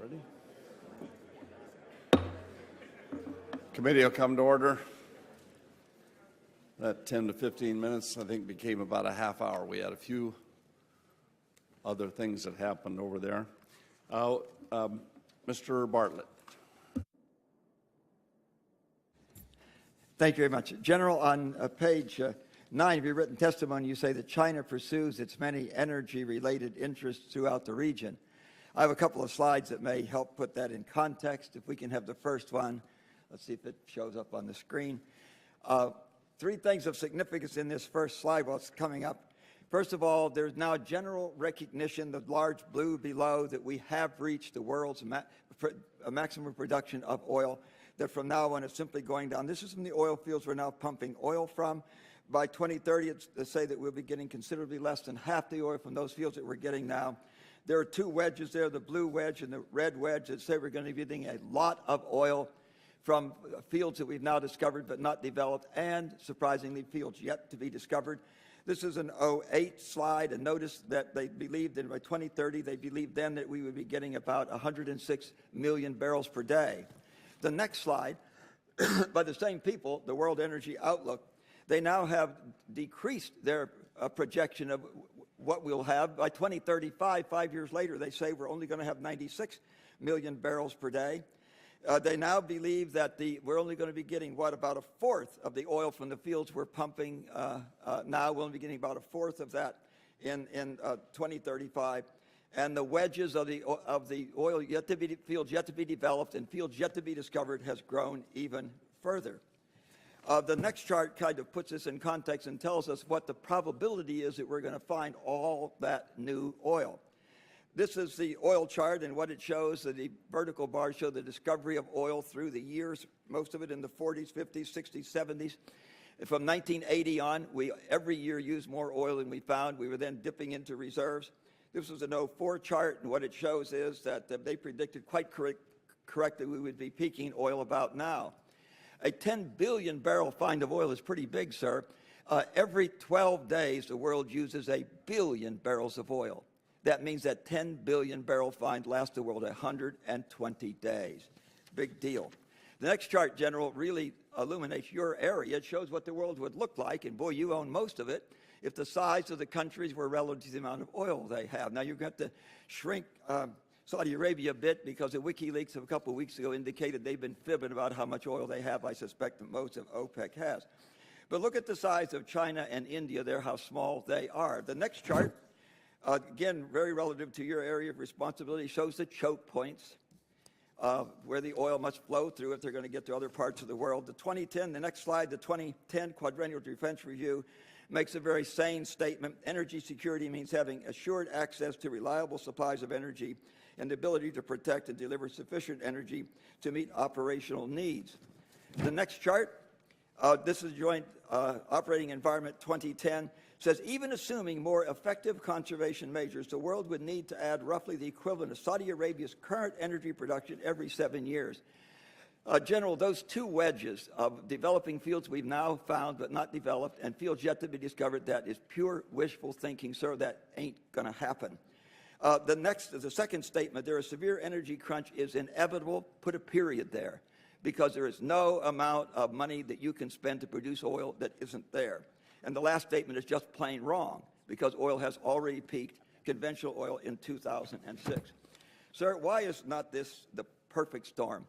Ready? Committee will come to order. That 10 to 15 minutes, I think, became about a half hour. We had a few other things that happened over there. Mr. Bartlett. Thank you very much. General, on page 9 of your written testimony, you say that China pursues its many energy-related interests throughout the region. I have a couple of slides that may help put that in context. If we can have the first one. Let's see if it shows up on the screen. Three things of significance in this first slide while it's coming up. First of all, there's now general recognition, the large blue below, that we have reached the world's maximum production of oil, that from now on it's simply going down. This is from the oil fields we're now pumping oil from. By 2030, they say that we'll be getting considerably less than half the oil from those fields that we're getting now. There are two wedges there, the blue wedge and the red wedge, that say we're going to be getting a lot of oil from fields that we've now discovered but not developed, and, surprisingly, fields yet to be discovered. This is an 08 slide, and notice that they believed that by 2030, they believed then that we would be getting about 106 million barrels per day. The next slide, by the same people, the World Energy Outlook, they now have decreased their projection of what we'll have. By 2035, 5 years later, they say we're only going to have 96 million barrels per day. They now believe that we're only going to be getting, about a fourth of the oil from the fields we're pumping now. We'll be getting about a fourth of that in 2035. And the wedges of the oil fields yet to be developed and fields yet to be discovered has grown even further. The next chart kind of puts this in context and tells us what the probability is that we're going to find all that new oil. This is the oil chart, and what it shows, the vertical bars show the discovery of oil through the years, most of it in the 40s, 50s, 60s, 70s. From 1980 on, we every year used more oil than we found. We were then dipping into reserves. This was an 04 chart, and what it shows is that they predicted quite correctly we would be peaking oil about now. A 10 billion barrel find of oil is pretty big, sir. Every 12 days, the world uses 1 billion barrels of oil. That means that 10 billion barrel find lasts the world 120 days. Big deal. The next chart, General, really illuminates your area. It shows what the world would look like, and boy, you own most of it, if the size of the countries were relative to the amount of oil they have. Now, you're going to shrink Saudi Arabia a bit because the WikiLeaks of a couple of weeks ago indicated they've been fibbing about how much oil they have. I suspect that most of OPEC has. But look at the size of China and India there, how small they are. The next chart, again, very relative to your area of responsibility, shows the choke points where the oil must flow through if they're going to get to other parts of the world. The next slide, the 2010 Quadrennial Defense Review makes a very sane statement. Energy security means having assured access to reliable supplies of energy and the ability to protect and deliver sufficient energy to meet operational needs. The next chart, this is Joint Operating Environment 2010, says even assuming more effective conservation measures, the world would need to add roughly the equivalent of Saudi Arabia's current energy production every 7 years. General, those two wedges of developing fields we've now found but not developed and fields yet to be discovered, that is pure wishful thinking, sir. That ain't going to happen. The second statement, there is severe energy crunch is inevitable. Put a period there, because there is no amount of money that you can spend to produce oil that isn't there. And the last statement is just plain wrong, because oil has already peaked, conventional oil, in 2006. Sir, why is not this the perfect storm?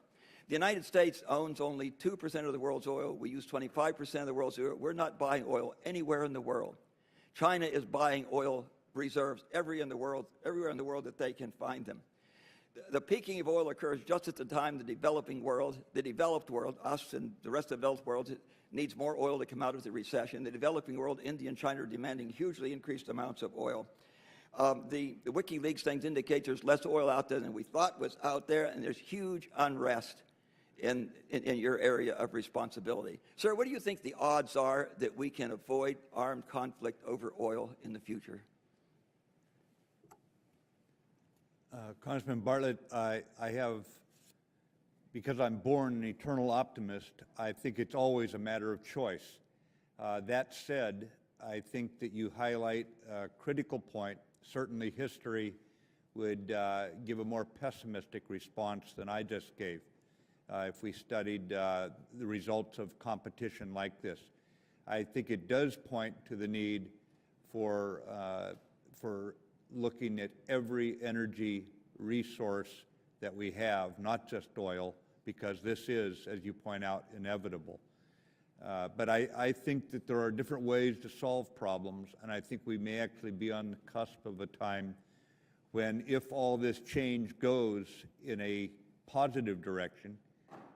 The United States owns only 2% of the world's oil. We use 25% of the world's oil. We're not buying oil anywhere in the world. China is buying oil reserves everywhere in the world that they can find them. The peaking of oil occurs just at the time the developed world, us and the rest of the developed world, needs more oil to come out of the recession. The developing world, India and China, are demanding hugely increased amounts of oil. The WikiLeaks things indicate there's less oil out there than we thought was out there, and there's huge unrest in your area of responsibility. Sir, what do you think the odds are that we can avoid armed conflict over oil in the future? Congressman Bartlett, I have, because I'm born an eternal optimist, I think it's always a matter of choice. That said, I think that you highlight a critical point. Certainly history would give a more pessimistic response than I just gave if we studied the results of competition like this. I think it does point to the need for looking at every energy resource that we have, not just oil, because this is, as you point out, inevitable. But I think that there are different ways to solve problems, and I think we may actually be on the cusp of a time when, if all this change goes in a positive direction,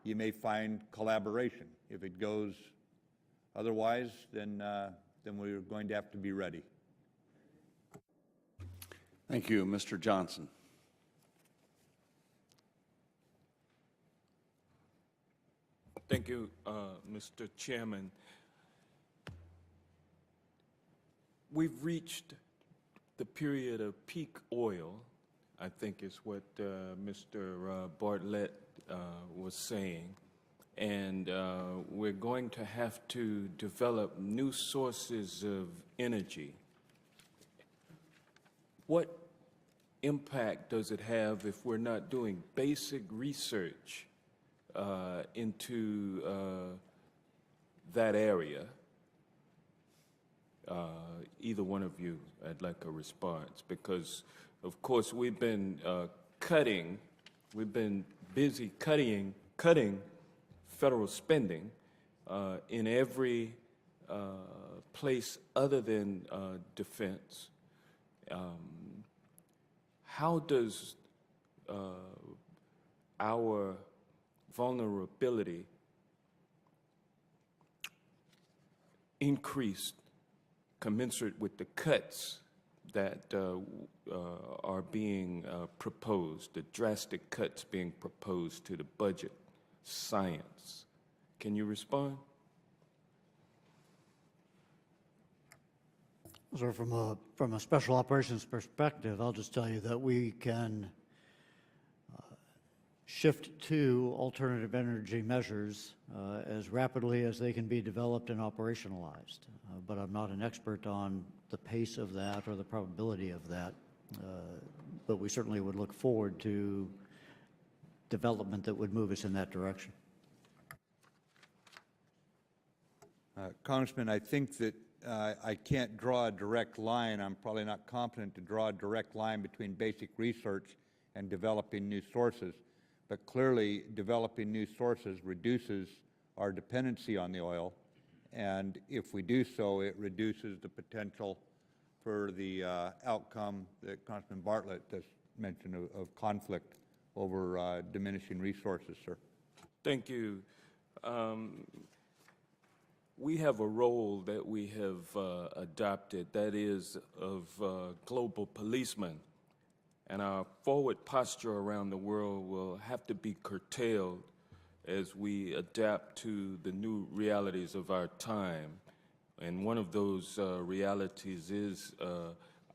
you may find collaboration. If it goes otherwise, then we're going to have to be ready. Thank you. Mr. Johnson. Thank you, Mr. Chairman. We've reached the period of peak oil, I think is what Mr. Bartlett was saying. And we're going to have to develop new sources of energy. What impact does it have if we're not doing basic research into that area? Either one of you, I'd like a response, because of course we've been busy cutting federal spending in every place other than defense. How does our vulnerability increase commensurate with the cuts that are being proposed, the drastic cuts being proposed to the budget? Science. Can you respond? So from a special operations perspective, I'll just tell you that we can shift to alternative energy measures as rapidly as they can be developed and operationalized. But I'm not an expert on the pace of that or the probability of that. But we certainly would look forward to development that would move us in that direction. Congressman, I think that I can't draw a direct line. I'm probably not competent to draw a direct line between basic research and developing new sources. But clearly, developing new sources reduces our dependency on the oil. And if we do so, it reduces the potential for the outcome that Congressman Bartlett just mentioned of conflict over diminishing resources, sir. Thank you. We have a role that we have adopted, that is of global policeman. And our forward posture around the world will have to be curtailed as we adapt to the new realities of our time. And one of those realities is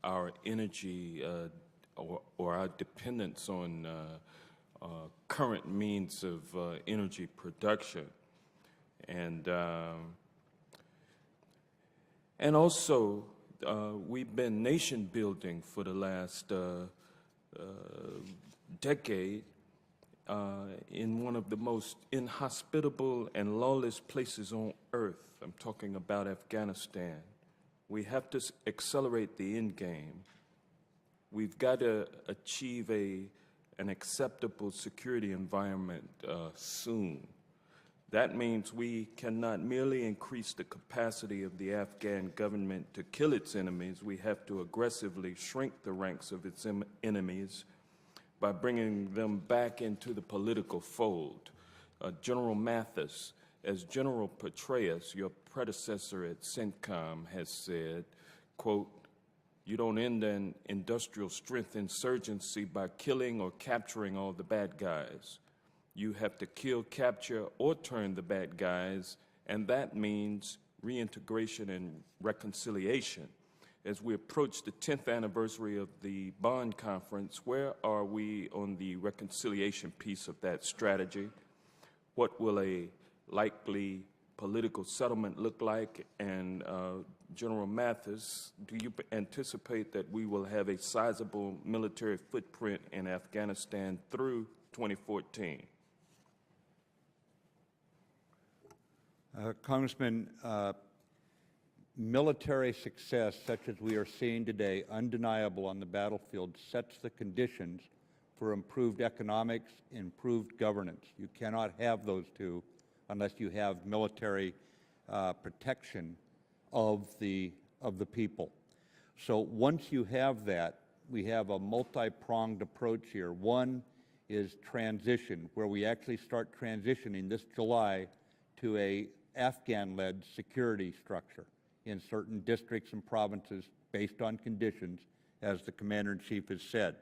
our energy or our dependence on current means of energy production. And also, we've been nation building for the last decade in one of the most inhospitable and lawless places on earth. I'm talking about Afghanistan. We have to accelerate the end game. We've got to achieve an acceptable security environment soon. That means we cannot merely increase the capacity of the Afghan government to kill its enemies. We have to aggressively shrink the ranks of its enemies by bringing them back into the political fold. General Mattis, as General Petraeus, your predecessor at CENTCOM, has said, quote, "You don't end an industrial strength insurgency by killing or capturing all the bad guys. You have to kill, capture, or turn the bad guys, and that means reintegration and reconciliation." As we approach the 10th anniversary of the Bonn Conference, where are we on the reconciliation piece of that strategy? What will a likely political settlement look like? And General Mattis, do you anticipate that we will have a sizable military footprint in Afghanistan through 2014? Congressman, military success such as we are seeing today, undeniable on the battlefield, sets the conditions for improved economics, improved governance. You cannot have those two unless you have military protection of the people. So once you have that, we have a multi-pronged approach here. One is transition, where we actually start transitioning this July to a Afghan-led security structure in certain districts and provinces based on conditions, as the Commander-in-Chief has said.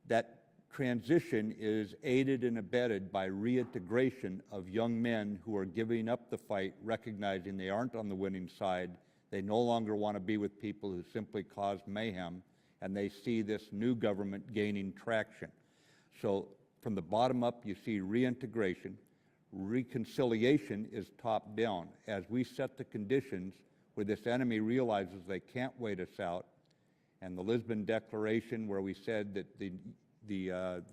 That transition is aided and abetted by reintegration of young men who are giving up the fight, recognizing they aren't on the winning side. They no longer want to be with people who simply cause mayhem, and they see this new government gaining traction. So from the bottom up, you see reintegration. Reconciliation is top down. As we set the conditions where this enemy realizes they can't wait us out, and the Lisbon Declaration, where we said that the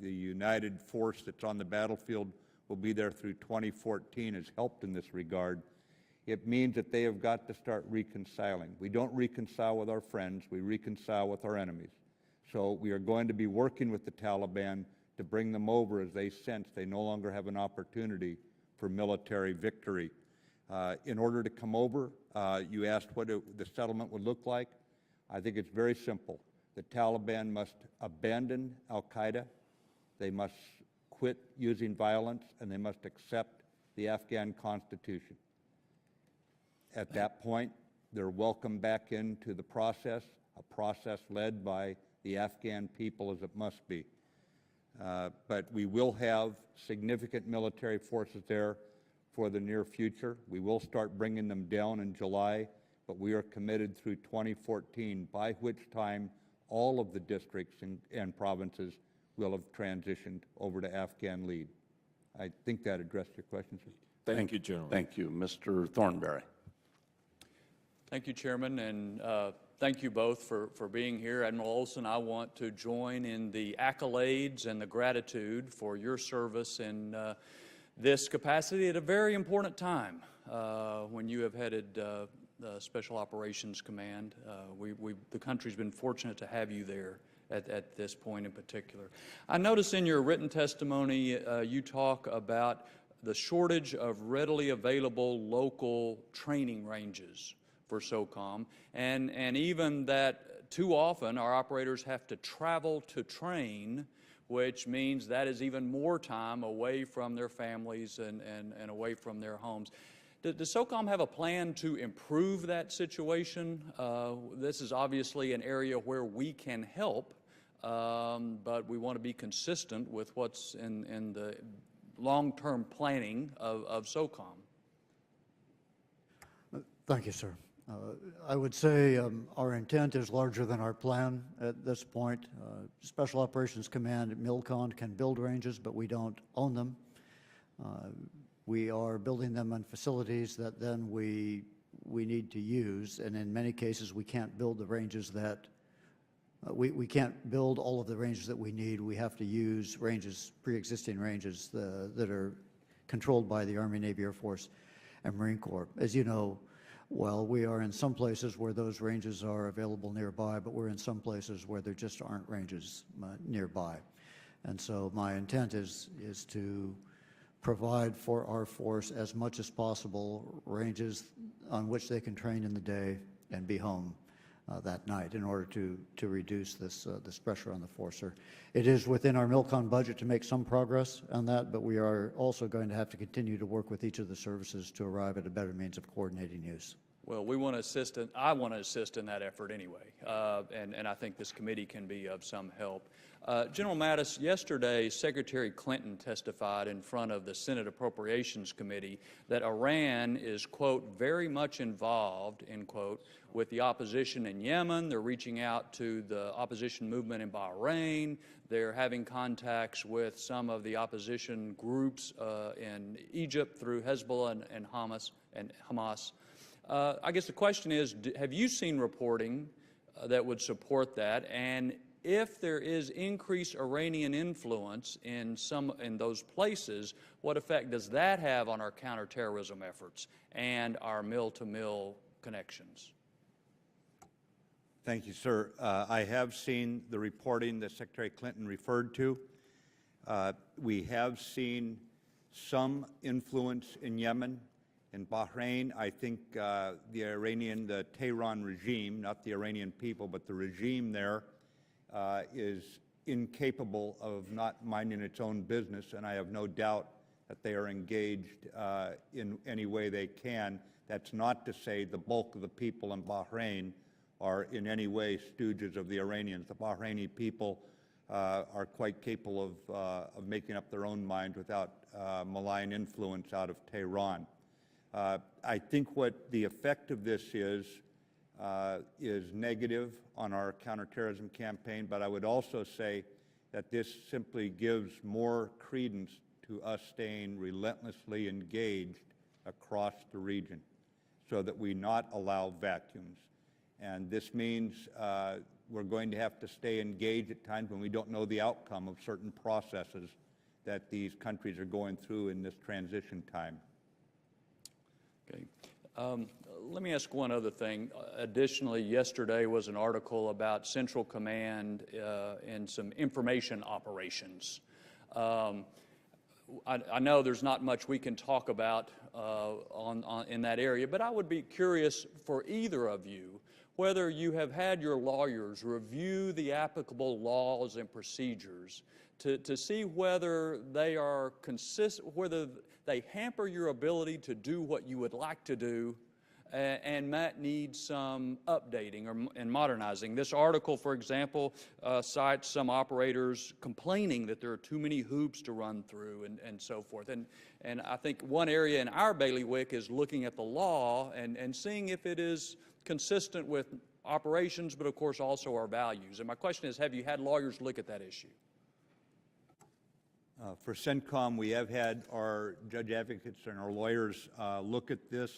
united force that's on the battlefield will be there through 2014, has helped in this regard. It means that they have got to start reconciling. We don't reconcile with our friends, we reconcile with our enemies. So we are going to be working with the Taliban to bring them over as they sense they no longer have an opportunity for military victory. In order to come over, you asked what the settlement would look like. I think it's very simple. The Taliban must abandon al-Qaeda, they must quit using violence, and they must accept the Afghan Constitution. At that point, they're welcomed back into the process, a process led by the Afghan people as it must be. But we will have significant military forces there for the near future. We will start bringing them down in July, but we are committed through 2014, by which time all of the districts and provinces will have transitioned over to Afghan lead. I think that addressed your question, sir. Thank you, General. Thank you. Mr. Thornberry. Thank you, Chairman, and thank you both for being here. Admiral Olson, I want to join in the accolades and the gratitude for your service in this capacity at a very important time when you have headed the Special Operations Command. The country's been fortunate to have you there at this point in particular. I notice in your written testimony you talk about the shortage of readily available local training ranges for SOCOM, and even that too often our operators have to travel to train, which means that is even more time away from their families and away from their homes. Does SOCOM have a plan to improve that situation? This is obviously an area where we can help, but we want to be consistent with what's in the long-term planning of SOCOM. Thank you, sir. I would say our intent is larger than our plan at this point. Special Operations Command at MILCON can build ranges, but we don't own them. We are building them on facilities that then we need to use, and in many cases we can't build the ranges that we can't build all of the ranges that we need. We have to use ranges, pre-existing ranges that are controlled by the Army, Navy, Air Force, and Marine Corps. As you know, well, we are in some places where those ranges are available nearby, but we're in some places where there just aren't ranges nearby. And so my intent is to provide for our force as much as possible ranges on which they can train in the day and be home that night in order to reduce this pressure on the force. It is within our MILCON budget to make some progress on that, but we are also going to have to continue to work with each of the services to arrive at a better means of coordinating use. Well, we want to assist I want to assist in that effort anyway, and I think this committee can be of some help. General Mattis, yesterday Secretary Clinton testified in front of the Senate Appropriations Committee that Iran is, quote, very much involved, end quote, with the opposition in Yemen. They're reaching out to the opposition movement in Bahrain. They're having contacts with some of the opposition groups in Egypt through Hezbollah and Hamas. I guess the question is, have you seen reporting that would support that? And if there is increased Iranian influence in those places, what effect does that have on our counterterrorism efforts and our mill-to-mill connections? Thank you, sir. I have seen the reporting that Secretary Clinton referred to. We have seen some influence in Yemen. In Bahrain, I think the Tehran regime, not the Iranian people, but the regime there is incapable of not minding its own business, and I have no doubt that they are engaged in any way they can. That's not to say the bulk of the people in Bahrain are in any way stooges of the Iranians. The Bahraini people are quite capable of making up their own minds without malign influence out of Tehran. I think what the effect of this is negative on our counterterrorism campaign, but I would also say that this simply gives more credence to us staying relentlessly engaged across the region so that we not allow vacuums. And this means we're going to have to stay engaged at times when we don't know the outcome of certain processes that these countries are going through in this transition time. Okay. Let me ask one other thing. Additionally, yesterday was an article about Central Command and some information operations. I know there's not much we can talk about in that area, but I would be curious for either of you whether you have had your lawyers review the applicable laws and procedures to see whether they are consistent, whether they hamper your ability to do what you would like to do, and might need some updating and modernizing. This article, for example, cites some operators complaining that there are too many hoops to run through and so forth. And I think one area in our bailiwick is looking at the law and seeing if it is consistent with operations, but of course also our values. And my question is, have you had lawyers look at that issue? For CENTCOM, we have had our judge advocates and our lawyers look at this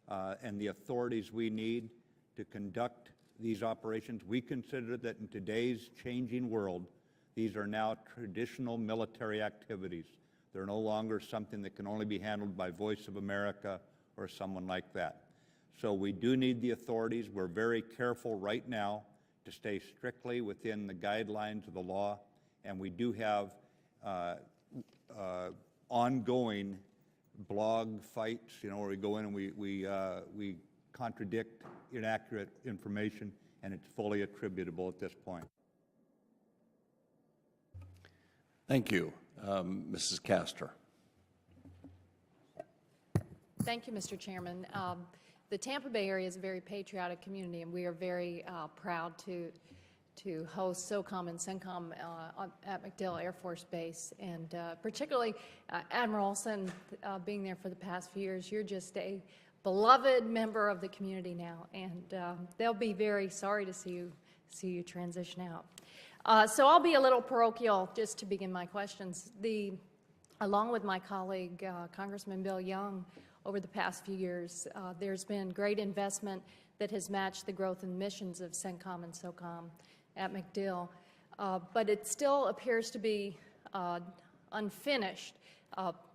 and the authorities we need to conduct these operations. We consider that in today's changing world, these are now traditional military activities. They're no longer something that can only be handled by Voice of America or someone like that. So we do need the authorities. We're very careful right now to stay strictly within the guidelines of the law, and we do have ongoing blog fights, where we go in and we contradict inaccurate information, and it's fully attributable at this point. Thank you. Mrs. Castor. Thank you, Mr. Chairman. The Tampa Bay area is a very patriotic community, and we are very proud to host SOCOM and CENTCOM at MacDill Air Force Base, and particularly Admiral Olson being there for the past few years. You're just a beloved member of the community now, and they'll be very sorry to see you transition out. So I'll be a little parochial just to begin my questions. Along with my colleague, Congressman Bill Young, over the past few years, there's been great investment that has matched the growth and missions of CENTCOM and SOCOM at MacDill, but it still appears to be unfinished.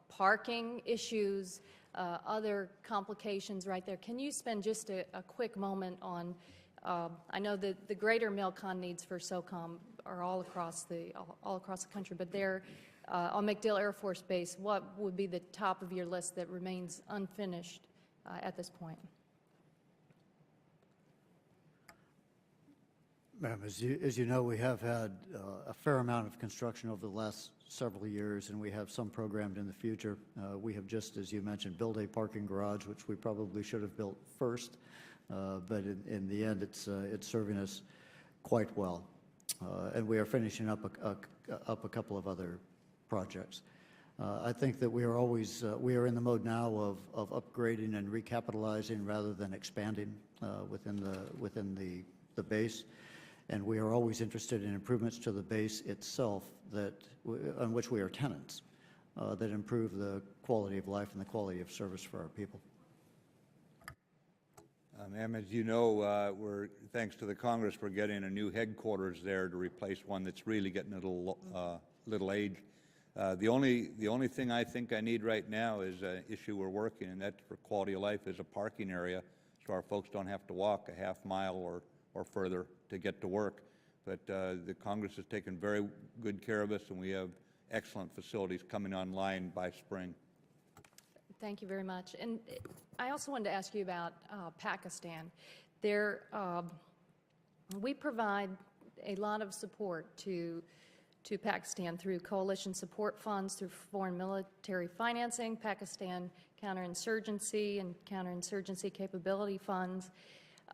Parking issues, other complications right there. Can you spend just a quick moment on, I know that the greater MILCON needs for SOCOM are all across the country, but they're on MacDill Air Force Base, what would be the top of your list that remains unfinished at this point? Ma'am, as you know, we have had a fair amount of construction over the last several years, and we have some programmed in the future. We have just, as you mentioned, built a parking garage, which we probably should have built first, but in the end, it's serving us quite well. and we are finishing up a couple of other projects. I think that we are in the mode now of upgrading and recapitalizing rather than expanding within the base, and we are always interested in improvements to the base itself on which we are tenants that improve the quality of life and the quality of service for our people. Ma'am, as you know, thanks to the Congress, we're getting a new headquarters there to replace one that's really getting a little age. The only thing I think I need right now is an issue we're working, and that's for quality of life, is a parking area, so our folks don't have to walk a half mile or further to get to work. But the Congress has taken very good care of us, and we have excellent facilities coming online by spring. Thank you very much. And I also wanted to ask you about Pakistan. We provide a lot of support to Pakistan through coalition support funds, through foreign military financing, Pakistan counterinsurgency and counterinsurgency capability funds.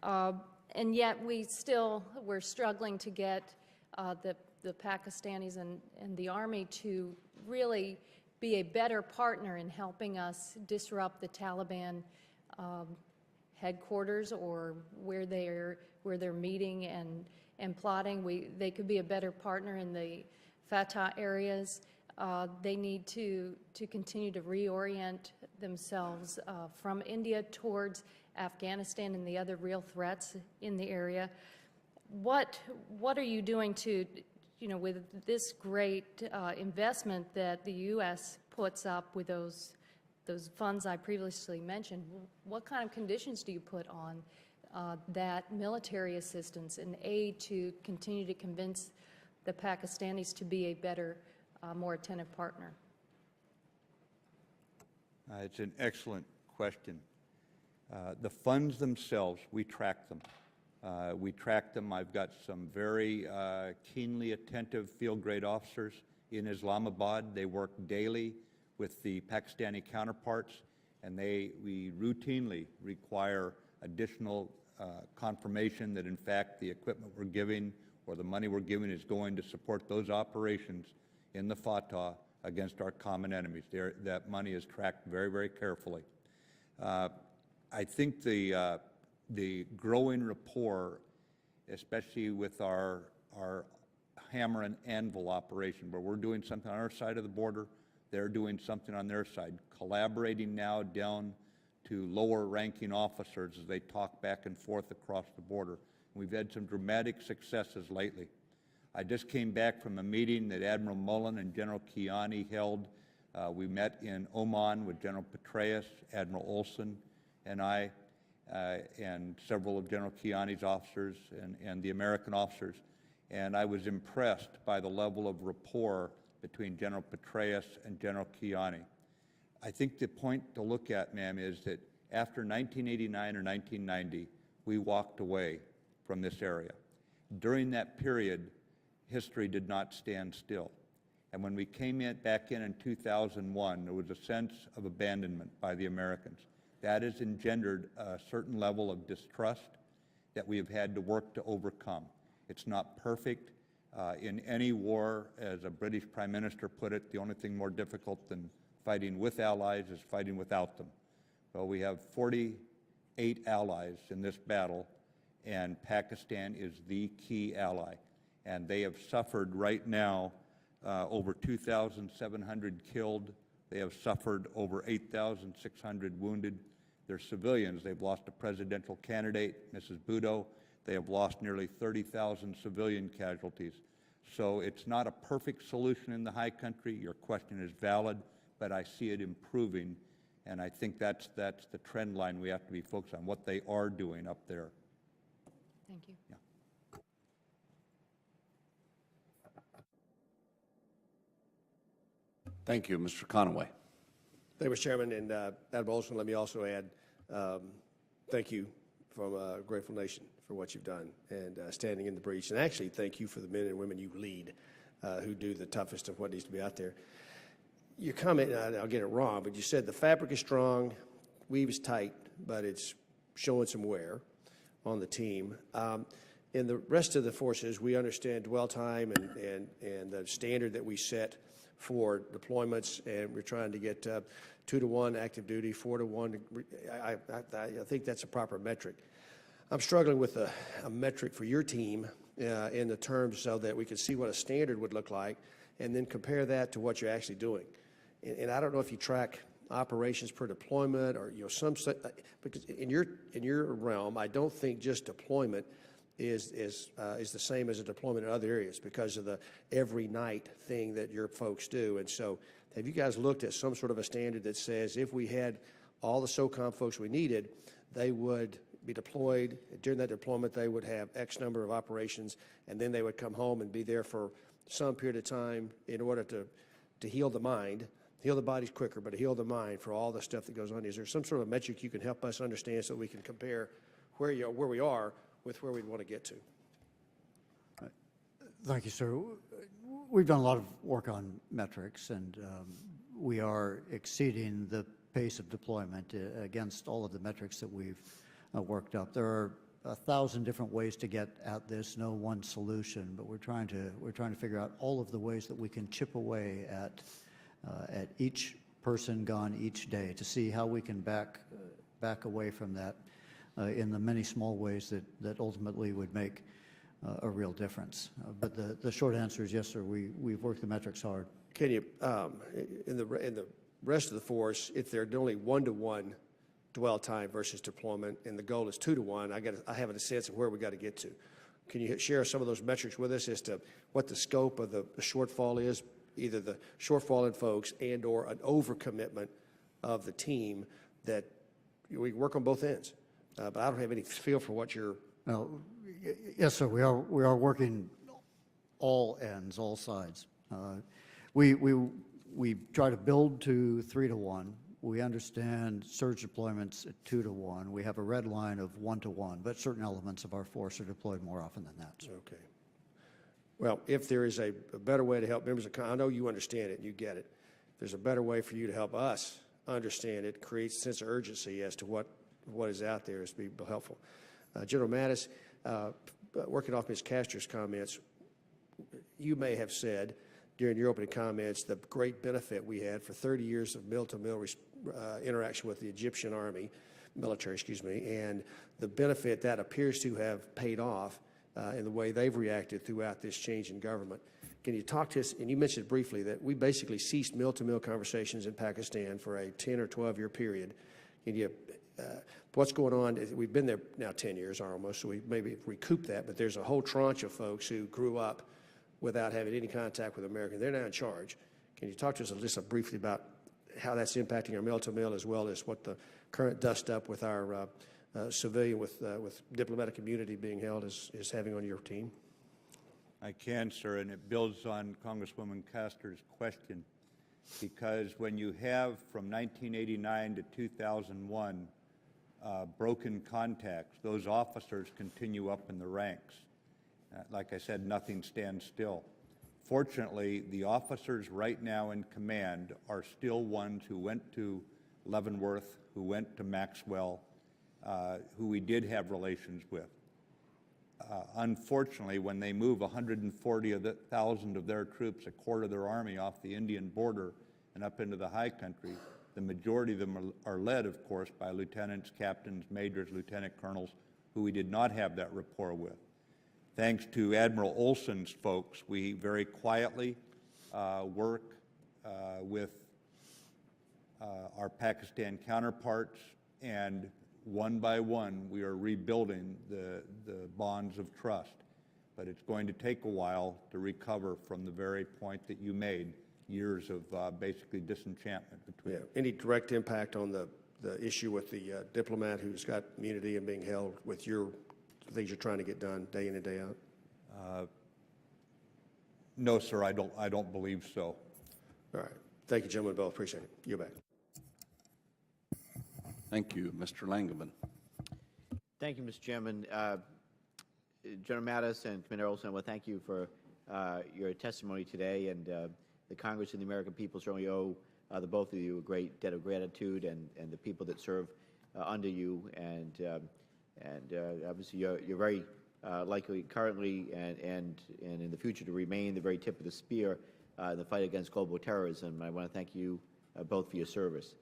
And yet we're struggling to get the Pakistanis and the Army to really be a better partner in helping us disrupt the Taliban headquarters or where they're meeting and plotting. They could be a better partner in the Fatah areas. They need to continue to reorient themselves from India towards Afghanistan and the other real threats in the area. What are you doing to, with this great investment that the U.S. puts up with those funds I previously mentioned? What kind of conditions do you put on that military assistance and aid to continue to convince the Pakistanis to be a better, more attentive partner? It's an excellent question. The funds themselves, we track them. I've got some very keenly attentive field-grade officers in Islamabad. They work daily with the Pakistani counterparts, and we routinely require additional confirmation that, in fact, the equipment we're giving or the money we're giving is going to support those operations in the Fatah against our common enemies. That money is tracked very, very carefully. I think the growing rapport, especially with our hammer and anvil operation, where we're doing something on our side of the border, they're doing something on their side, collaborating now down to lower-ranking officers as they talk back and forth across the border. We've had some dramatic successes lately. I just came back from a meeting that Admiral Mullen and General Kiani held. We met in Oman with General Petraeus, Admiral Olson, and I, and several of General Kiani's officers and the American officers. And I was impressed by the level of rapport between General Petraeus and General Kiani. I think the point to look at, ma'am, is that after 1989 or 1990, we walked away from this area. During that period, history did not stand still. And when we came back in 2001, there was a sense of abandonment by the Americans. That has engendered a certain level of distrust that we have had to work to overcome. It's not perfect. In any war, as a British Prime Minister put it, the only thing more difficult than fighting with allies is fighting without them. Well, we have 48 allies in this battle, and Pakistan is the key ally. And they have suffered right now over 2,700 killed. They have suffered over 8,600 wounded. They're civilians. They've lost a presidential candidate, Mrs. Bhutto. They have lost nearly 30,000 civilian casualties. So it's not a perfect solution in the high country. Your question is valid, but I see it improving, and I think that's the trend line we have to be focused on, what they are doing up there. Thank you. Yeah. Thank you. Mr. Conaway. Thank you, Mr. Chairman. And Admiral Olson, let me also add thank you from a grateful nation for what you've done and standing in the breach. And actually, thank you for the men and women you lead who do the toughest of what needs to be out there. Your comment, I'll get it wrong, but you said the fabric is strong, weave is tight, but it's showing some wear on the team. In the rest of the forces, we understand dwell time and the standard that we set for deployments, and we're trying to get 2-to-1 active duty, 4-to-1. I think that's a proper metric. I'm struggling with a metric for your team in the terms so that we can see what a standard would look like, and then compare that to what you're actually doing. And I don't know if you track operations per deployment or because in your realm, I don't think just deployment is the same as a deployment in other areas because of the every night thing that your folks do. And so have you guys looked at some sort of a standard that says if we had all the SOCOM folks we needed, they would be deployed, during that deployment they would have X number of operations, and then they would come home and be there for some period of time in order to heal the mind, heal the bodies quicker, but to heal the mind for all the stuff that goes on? Is there some sort of metric you can help us understand so we can compare where we are with where we'd want to get to? Thank you, sir. We've done a lot of work on metrics, and we are exceeding the pace of deployment against all of the metrics that we've worked up. There are 1,000 different ways to get at this, no one solution, but we're trying to figure out all of the ways that we can chip away at each person gone each day to see how we can back away from that in the many small ways that ultimately would make a real difference. But the short answer is yes, sir. We've worked the metrics hard. Can you, in the rest of the force, if they're only 1-to-1 dwell time versus deployment, and the goal is 2-to-1, I have a sense of where we got to get to. Can you share some of those metrics with us as to what the scope of the shortfall is, either the shortfall in folks and/or an overcommitment of the team that we work on both ends? But I don't have any feel for what you're. No, yes, sir. We are working all ends, all sides. We try to build to 3-to-1. We understand surge deployments at 2-to-1. We have a red line of 1-to-1, but certain elements of our force are deployed more often than that. So. Okay. Well, if there is a better way to help members of Congress, I know you understand it and you get it. If there's a better way for you to help us understand it, creates a sense of urgency as to what is out there, is be helpful. General Mattis, working off Ms. Castor's comments, you may have said during your opening comments the great benefit we had for 30 years of mill-to-mill interaction with the Egyptian military, and the benefit that appears to have paid off in the way they've reacted throughout this change in government. Can you talk to us, and you mentioned briefly that we basically ceased mill-to-mill conversations in Pakistan for a 10 or 12-year period. Can you, what's going on? We've been there now 10 years almost, so we maybe recouped that, but there's a whole tranche of folks who grew up without having any contact with America. They're now in charge. Can you talk to us just briefly about how that's impacting our mill-to-mill, as well as what the current dust-up with our civilian, with diplomatic community being held is having on your team? I can, sir, and it builds on Congresswoman Castor's question, because when you have from 1989 to 2001 broken contacts, those officers continue up in the ranks. Like I said, nothing stands still. Fortunately, the officers right now in command are still ones who went to Leavenworth, who went to Maxwell, who we did have relations with. Unfortunately, when they move 140,000 of their troops, a quarter of their army, off the Indian border and up into the high country, the majority of them are led, of course, by lieutenants, captains, majors, lieutenant colonels, who we did not have that rapport with. Thanks to Admiral Olson's folks, we very quietly work with our Pakistan counterparts, and one by one we are rebuilding the bonds of trust. But it's going to take a while to recover from the very point that you made, years of basically disenchantment between. Yeah. Any direct impact on the issue with the diplomat who's got immunity and being held with the things you're trying to get done day in and day out? No, sir, I don't believe so. All right. Thank you, gentlemen, both. Appreciate it. You're back. Thank you. Mr. Langeman. Thank you, Mr. Chairman. General Mattis and Commander Olson, well, thank you for your testimony today, and the Congress and the American people certainly owe the both of you a great debt of gratitude, and the people that serve under you, and obviously you're very likely currently and in the future to remain the very tip of the spear in the fight against global terrorism. I want to thank you both for your service.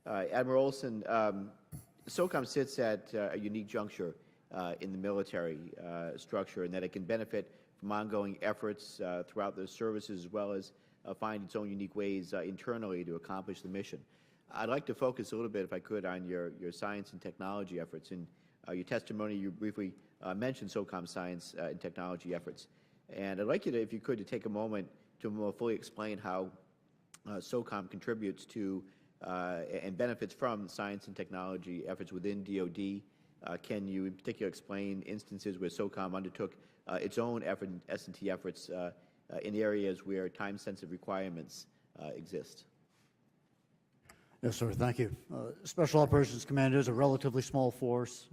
Admiral Olson, SOCOM sits at a unique juncture in the military structure in that it can benefit from ongoing efforts throughout the services, as well as find its own unique ways internally to accomplish the mission. I'd like to focus a little bit, if I could, on your science and technology efforts. In your testimony, you briefly mentioned SOCOM science and technology efforts. And I'd like you to, if you could, to take a moment to more fully explain how SOCOM contributes to and benefits from science and technology efforts within DoD. Can you, in particular, explain instances where SOCOM undertook its own S&T efforts in areas where time-sensitive requirements exist? Yes, sir. Thank you. Special Operations Command is a relatively small force,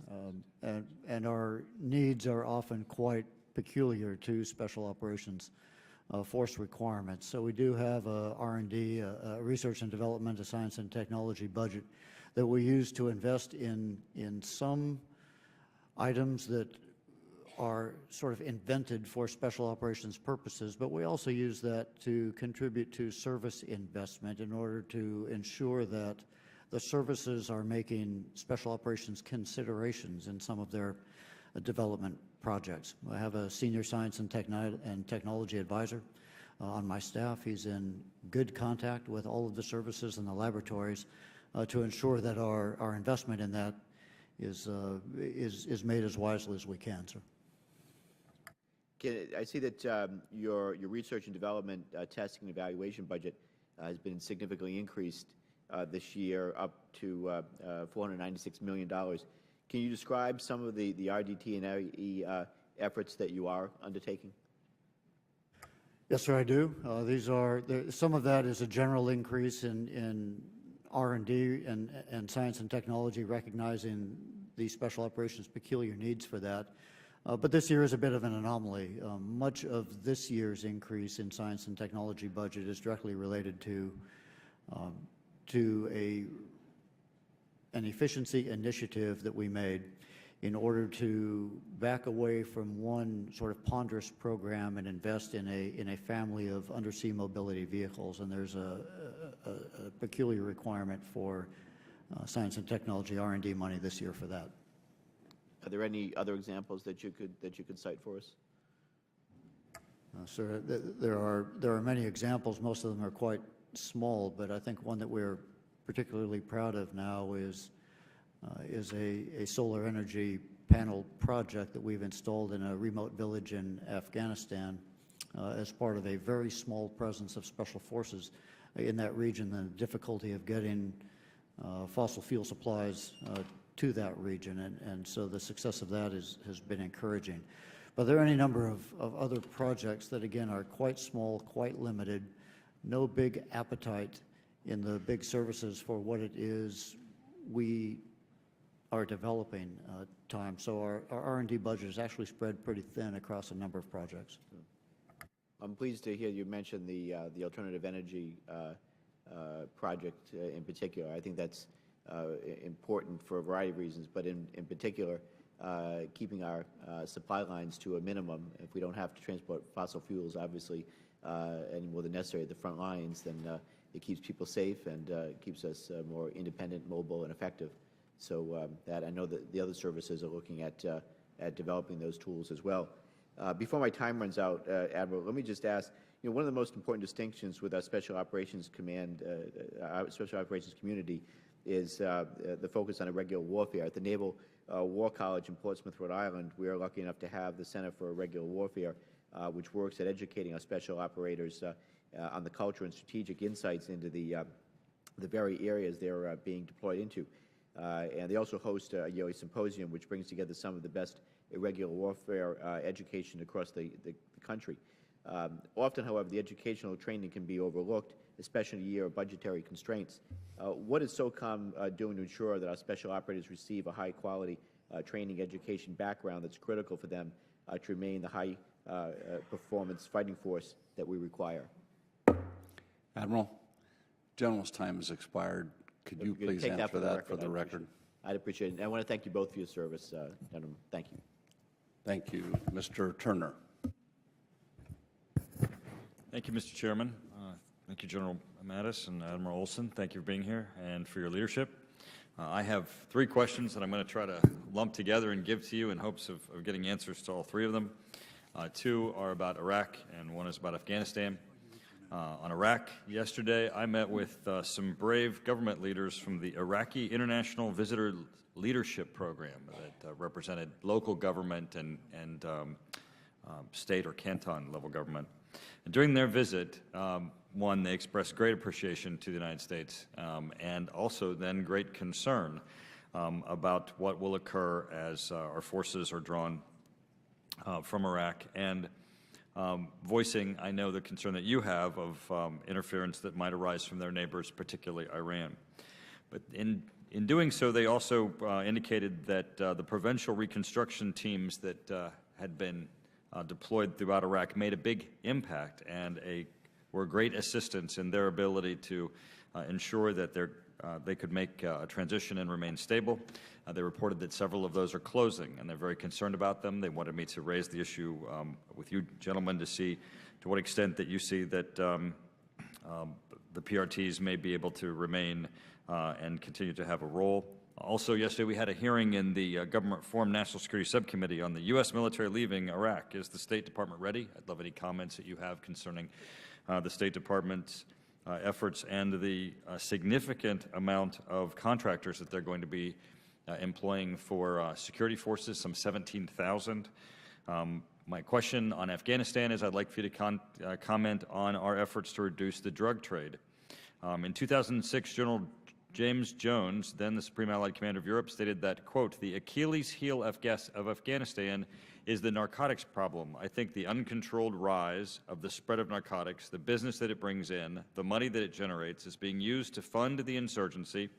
and our needs are often quite peculiar to Special Operations force requirements. So we do have a R&D, a research and development, a science and technology budget that we use to invest in some items that are sort of invented for special operations purposes, but we also use that to contribute to service investment in order to ensure that the services are making special operations considerations in some of their development projects. I have a senior science and technology advisor on my staff. He's in good contact with all of the services and the laboratories to ensure that our investment in that is made as wisely as we can, sir. I see that your research and development testing and evaluation budget has been significantly increased this year, up to $496 million. Can you describe some of the RDT and AE efforts that you are undertaking? Yes, sir, I do. Some of that is a general increase in R&D and science and technology, recognizing the special operations peculiar needs for that. But this year is a bit of an anomaly. Much of this year's increase in science and technology budget is directly related to an efficiency initiative that we made in order to back away from one sort of ponderous program and invest in a family of undersea mobility vehicles. And there's a peculiar requirement for science and technology R&D money this year for that. Are there any other examples that you could cite for us? Sir, there are many examples. Most of them are quite small, but I think one that we're particularly proud of now is a solar energy panel project that we've installed in a remote village in Afghanistan as part of a very small presence of special forces in that region, the difficulty of getting fossil fuel supplies to that region, and so the success of that has been encouraging. But there are any number of other projects that, again, are quite small, quite limited, no big appetite in the big services for what it is we are developing time. So our R&D budget is actually spread pretty thin across a number of projects. I'm pleased to hear you mention the alternative energy project in particular. I think that's important for a variety of reasons, but in particular, keeping our supply lines to a minimum. If we don't have to transport fossil fuels, obviously, any more than necessary at the front lines, then it keeps people safe and keeps us more independent, mobile, and effective. So that I know that the other services are looking at developing those tools as well. Before my time runs out, Admiral, let me just ask, one of the most important distinctions with our Special Operations Command, our Special Operations community, is the focus on irregular warfare. At the Naval War College in Portsmouth, Rhode Island, we are lucky enough to have the Center for Irregular Warfare, which works at educating our special operators on the culture and strategic insights into the very areas they're being deployed into. And they also host a yearly symposium which brings together some of the best irregular warfare education across the country. Often, however, the educational training can be overlooked, especially in a year of budgetary constraints. What is SOCOM doing to ensure that our special operators receive a high-quality training education background that's critical for them to remain the high-performance fighting force that we require? Admiral, General's time has expired. Could you please answer that for the record? I'd appreciate it. And I want to thank you both for your service, gentlemen. Thank you. Thank you. Mr. Turner. Thank you, Mr. Chairman. Thank you, General Mattis and Admiral Olson. Thank you for being here and for your leadership. I have 3 questions that I'm going to try to lump together and give to you in hopes of getting answers to all 3 of them. 2 are about Iraq, and 1 is about Afghanistan. On Iraq, yesterday I met with some brave government leaders from the Iraqi International Visitor Leadership Program that represented local government and state or canton level government. And during their visit, 1, they expressed great appreciation to the United States and also then great concern about what will occur as our forces are drawn from Iraq, and voicing, I know, the concern that you have of interference that might arise from their neighbors, particularly Iran. But in doing so, they also indicated that the provincial reconstruction teams that had been deployed throughout Iraq made a big impact and were a great assistance in their ability to ensure that they could make a transition and remain stable. They reported that several of those are closing, and they're very concerned about them. They wanted me to raise the issue with you gentlemen to see to what extent that you see that the PRTs may be able to remain and continue to have a role. Also, yesterday we had a hearing in the Government Reform National Security Subcommittee on the U.S. military leaving Iraq. Is the State Department ready? I'd love any comments that you have concerning the State Department's efforts and the significant amount of contractors that they're going to be employing for security forces, some 17,000. My question on Afghanistan is I'd like for you to comment on our efforts to reduce the drug trade. In 2006, General James Jones, then the Supreme Allied Commander of Europe, stated that, quote, "The Achilles heel of Afghanistan is the narcotics problem. I think the uncontrolled rise of the spread of narcotics, the business that it brings in, the money that it generates is being used to fund the insurgency,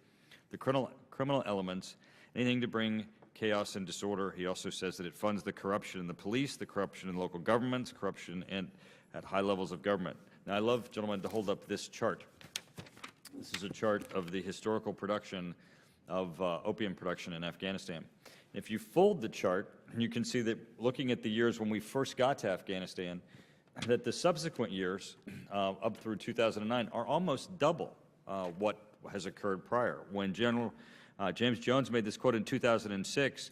the criminal elements, anything to bring chaos and disorder." He also says that it funds the corruption in the police, the corruption in local governments, corruption at high levels of government. Now, I love, gentlemen, to hold up this chart. This is a chart of the historical production of opium production in Afghanistan. If you fold the chart, you can see that looking at the years when we first got to Afghanistan, that the subsequent years up through 2009 are almost double what has occurred prior. When General James Jones made this quote in 2006,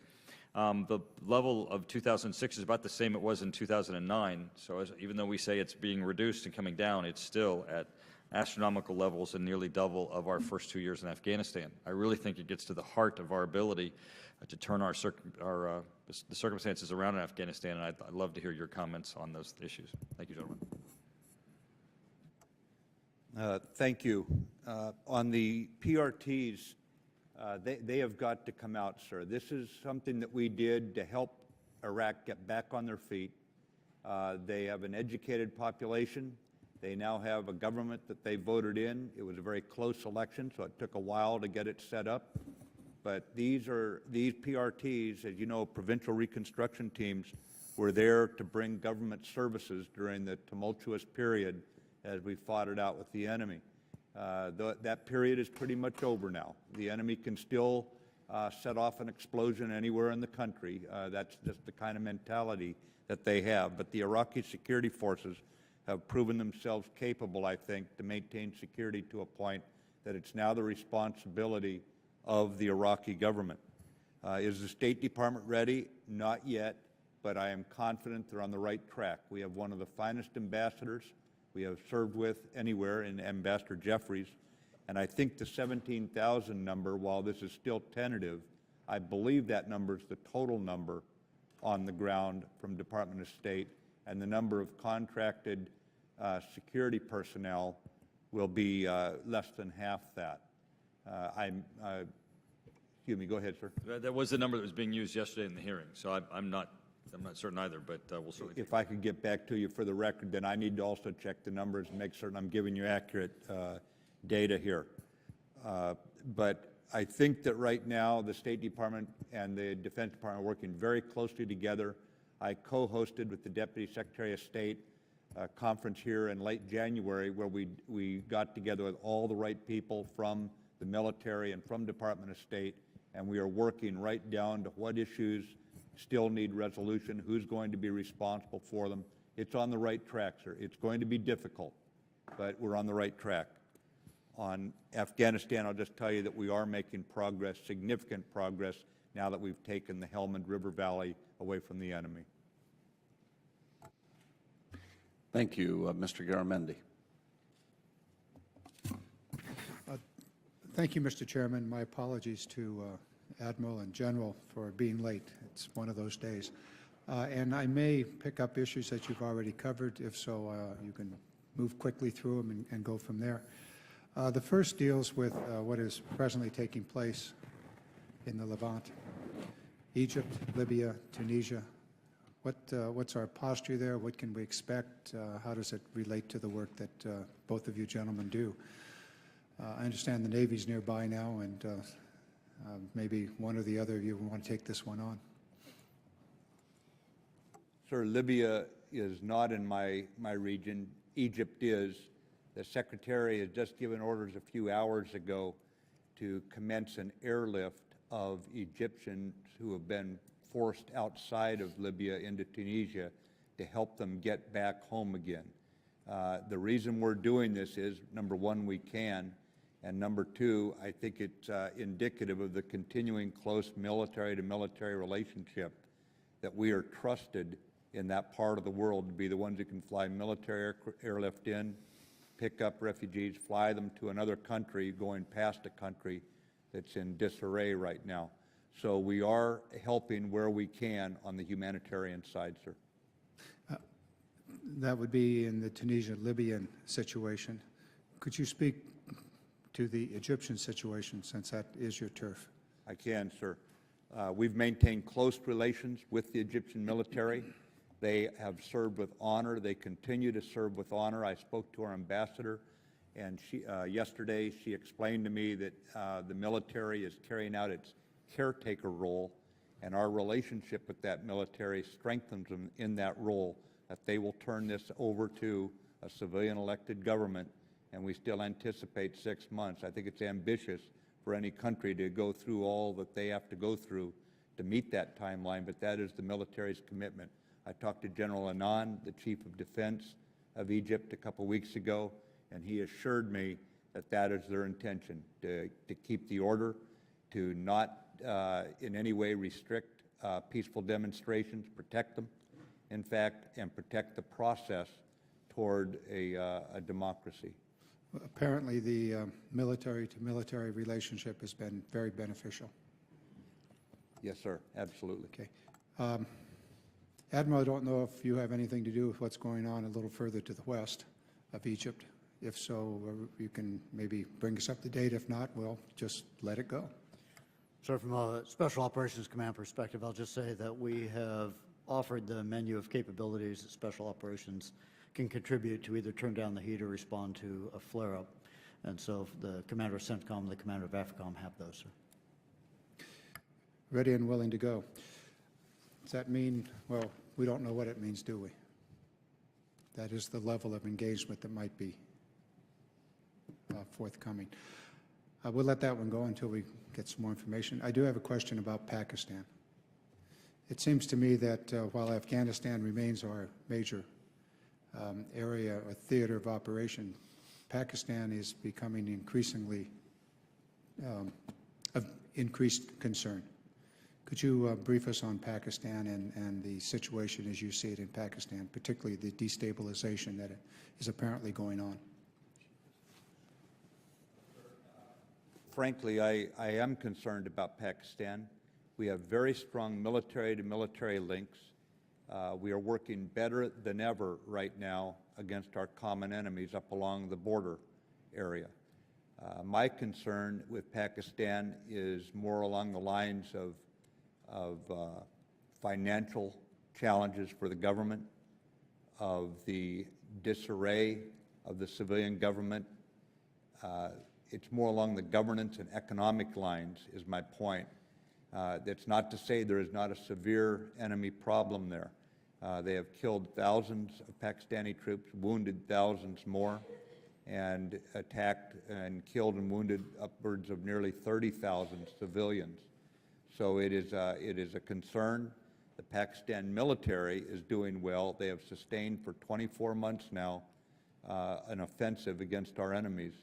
the level of 2006 is about the same it was in 2009. So even though we say it's being reduced and coming down, it's still at astronomical levels and nearly double of our first 2 years in Afghanistan. I really think it gets to the heart of our ability to turn the circumstances around in Afghanistan, and I'd love to hear your comments on those issues. Thank you, gentlemen. Thank you. On the PRTs, they have got to come out, sir. This is something that we did to help Iraq get back on their feet. They have an educated population. They now have a government that they voted in. It was a very close election, so it took a while to get it set up. But these PRTs, as you know, provincial reconstruction teams, were there to bring government services during the tumultuous period as we fought it out with the enemy. That period is pretty much over now. The enemy can still set off an explosion anywhere in the country. That's just the kind of mentality that they have. But the Iraqi security forces have proven themselves capable, I think, to maintain security to a point that it's now the responsibility of the Iraqi government. Is the State Department ready? Not yet, but I am confident they're on the right track. We have one of the finest ambassadors we have served with anywhere in Ambassador Jeffries, and I think the 17,000 number, while this is still tentative, I believe that number is the total number on the ground from Department of State, and the number of contracted security personnel will be less than half that. Excuse me, go ahead, sir. That was the number that was being used yesterday in the hearing, so I'm not certain either, but we'll certainly. If I could get back to you for the record, then I need to also check the numbers and make certain I'm giving you accurate data here. But I think that right now the State Department and the Defense Department are working very closely together. I co-hosted with the Deputy Secretary of State a conference here in late January where we got together with all the right people from the military and from Department of State, and we are working right down to what issues still need resolution. Who's going to be responsible for them? It's on the right track, sir. It's going to be difficult, but we're on the right track. On Afghanistan, I'll just tell you that we are making progress, significant progress, now that we've taken the Helmand River Valley away from the enemy. Thank you, Mr. Garamendi. Thank you, Mr. Chairman. My apologies to Admiral and General for being late. It's one of those days. And I may pick up issues that you've already covered. If so, you can move quickly through them and go from there. The first deals with what is presently taking place in the Levant, Egypt, Libya, Tunisia. What's our posture there? What can we expect? How does it relate to the work that both of you gentlemen do? I understand the Navy's nearby now, and maybe one or the other of you want to take this one on. Sir, Libya is not in my region. Egypt is. The Secretary has just given orders a few hours ago to commence an airlift of Egyptians who have been forced outside of Libya into Tunisia to help them get back home again. The reason we're doing this is, number one, we can, and number two, I think it's indicative of the continuing close military-to-military relationship that we are trusted in that part of the world to be the ones who can fly military airlift in, pick up refugees, fly them to another country, going past a country that's in disarray right now. So we are helping where we can on the humanitarian side, sir. That would be in the Tunisia-Libyan situation. Could you speak to the Egyptian situation, since that is your turf? I can, sir. We've maintained close relations with the Egyptian military. They have served with honor. They continue to serve with honor. I spoke to our ambassador, and yesterday she explained to me that the military is carrying out its caretaker role, and our relationship with that military strengthens them in that role, that they will turn this over to a civilian elected government, and we still anticipate 6 months. I think it's ambitious for any country to go through all that they have to go through to meet that timeline, but that is the military's commitment. I talked to General Annan, the Chief of Defense of Egypt, a couple weeks ago, and he assured me that that is their intention, to keep the order, to not in any way restrict peaceful demonstrations, protect them, in fact, and protect the process toward a democracy. Apparently, the military-to-military relationship has been very beneficial. Yes, sir, absolutely. Okay. Admiral, I don't know if you have anything to do with what's going on a little further to the west of Egypt. If so, you can maybe bring us up to date. If not, well, just let it go. So from a Special Operations Command perspective, I'll just say that we have offered the menu of capabilities that Special Operations can contribute to either turn down the heat or respond to a flare-up. And so the commander of CENTCOM and the commander of AFRICOM have those, sir. Ready and willing to go. Does that mean, well, we don't know what it means, do we? That is the level of engagement that might be forthcoming. We'll let that one go until we get some more information. I do have a question about Pakistan. It seems to me that while Afghanistan remains our major area or theater of operation, Pakistan is becoming increasingly of increased concern. Could you brief us on Pakistan and the situation as you see it in Pakistan, particularly the destabilization that is apparently going on? Frankly, I am concerned about Pakistan. We have very strong military-to-military links. We are working better than ever right now against our common enemies up along the border area. My concern with Pakistan is more along the lines of financial challenges for the government, of the disarray of the civilian government. It's more along the governance and economic lines, is my point. That's not to say there is not a severe enemy problem there. They have killed thousands of Pakistani troops, wounded thousands more, and attacked and killed and wounded upwards of nearly 30,000 civilians. So it is a concern The Pakistan military is doing well. They have sustained for 24 months now an offensive against our enemies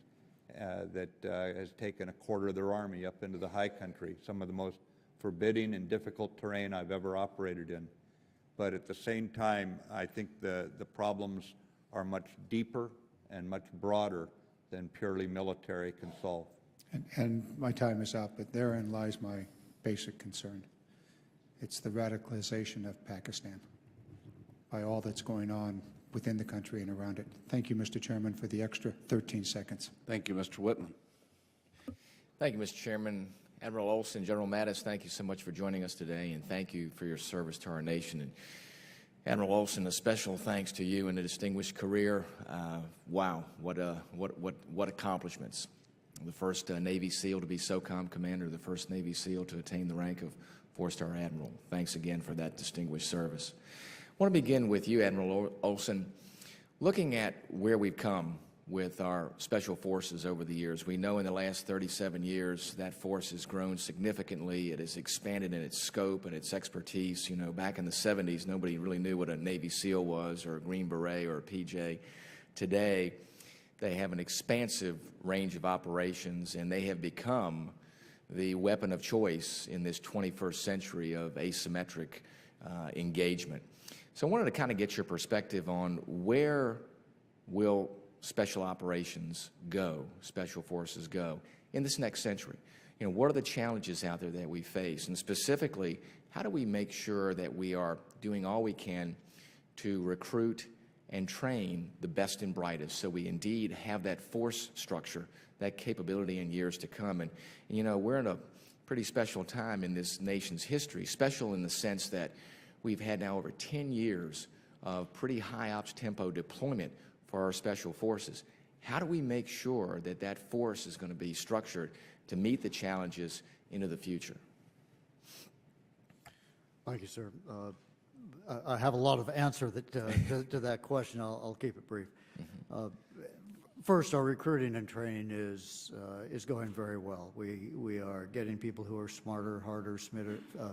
that has taken a quarter of their army up into the high country, some of the most forbidding and difficult terrain I've ever operated in. But at the same time, I think the problems are much deeper and much broader than purely military can solve. And my time is up, but therein lies my basic concern. It's the radicalization of Pakistan by all that's going on within the country and around it. Thank you, Mr. Chairman, for the extra 13 seconds. Thank you, Mr. Whitman. Thank you, Mr. Chairman. Admiral Olson, General Mattis, thank you so much for joining us today, and thank you for your service to our nation. And Admiral Olson, a special thanks to you and a distinguished career. Wow, what accomplishments. The first Navy SEAL to be SOCOM commander, the first Navy SEAL to attain the rank of four-star admiral. Thanks again for that distinguished service. I want to begin with you, Admiral Olson. Looking at where we've come with our special forces over the years, we know in the last 37 years that force has grown significantly. It has expanded in its scope and its expertise. You know, back in the 70s, nobody really knew what a Navy SEAL was or a Green Beret or a PJ. Today, they have an expansive range of operations, and they have become the weapon of choice in this 21st century of asymmetric engagement. So I wanted to kind of get your perspective on where will special operations go, special forces go, in this next century. You know, what are the challenges out there that we face? And specifically, how do we make sure that we are doing all we can to recruit and train the best and brightest so we indeed have that force structure, that capability in years to come? And you know, we're in a pretty special time in this nation's history, special in the sense that we've had now over 10 years of pretty high ops tempo deployment for our special forces. How do we make sure that that force is going to be structured to meet the challenges into the future? Thank you, sir. I have a lot of answer to that question. I'll keep it brief. First, our recruiting and training is going very well. We are getting people who are smarter, harder,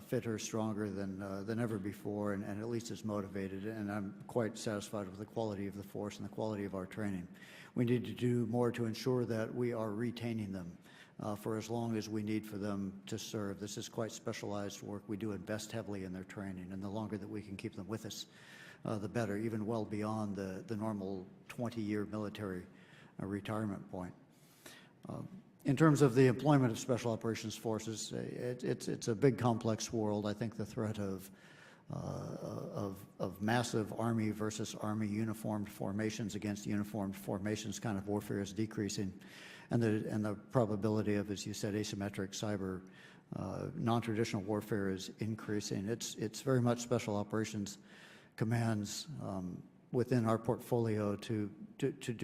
fitter, stronger than ever before, and at least as motivated. And I'm quite satisfied with the quality of the force and the quality of our training. We need to do more to ensure that we are retaining them for as long as we need for them to serve. This is quite specialized work. We do invest heavily in their training, and the longer that we can keep them with us, the better, even well beyond the normal 20-year military retirement point. In terms of the employment of special operations forces, it's a big, complex world. I think the threat of massive Army versus Army uniformed formations against uniformed formations kind of warfare is decreasing, and the probability of, as you said, asymmetric cyber non-traditional warfare is increasing. It's very much special operations commands within our portfolio to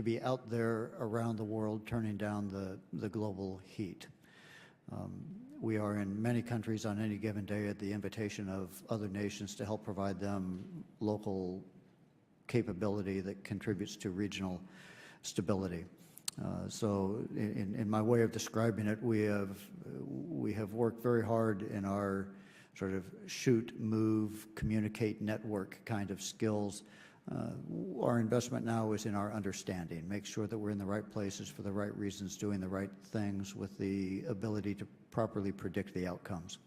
be out there around the world turning down the global heat. We are in many countries on any given day at the invitation of other nations to help provide them local capability that contributes to regional stability. So in my way of describing it, we have worked very hard in our sort of shoot, move, communicate, network kind of skills. Our investment now is in our understanding, make sure that we're in the right places for the right reasons, doing the right things with the ability to properly predict the outcomes.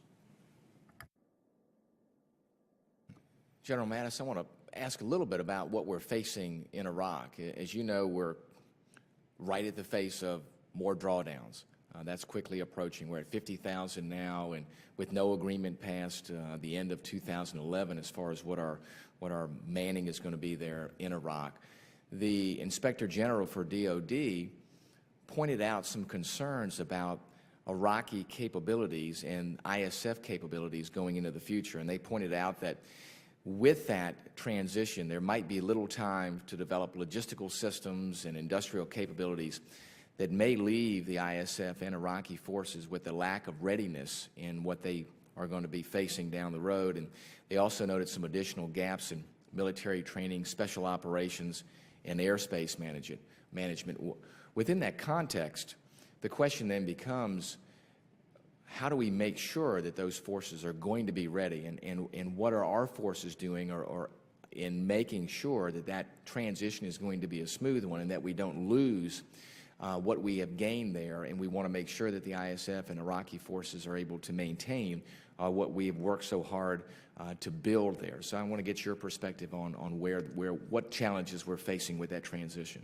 General Mattis, I want to ask a little bit about what we're facing in Iraq. As you know, we're right at the face of more drawdowns. That's quickly approaching. We're at 50,000 now, and with no agreement past the end of 2011 as far as what our manning is going to be there in Iraq. The Inspector General for DOD pointed out some concerns about Iraqi capabilities and ISF capabilities going into the future, and they pointed out that with that transition, there might be little time to develop logistical systems and industrial capabilities that may leave the ISF and Iraqi forces with a lack of readiness in what they are going to be facing down the road. And they also noted some additional gaps in military training, special operations, and airspace management. Within that context, the question then becomes, how do we make sure that those forces are going to be ready, and what are our forces doing or in making sure that that transition is going to be a smooth one and that we don't lose what we have gained there, and we want to make sure that the ISF and Iraqi forces are able to maintain what we have worked so hard to build there. So I want to get your perspective on what challenges we're facing with that transition.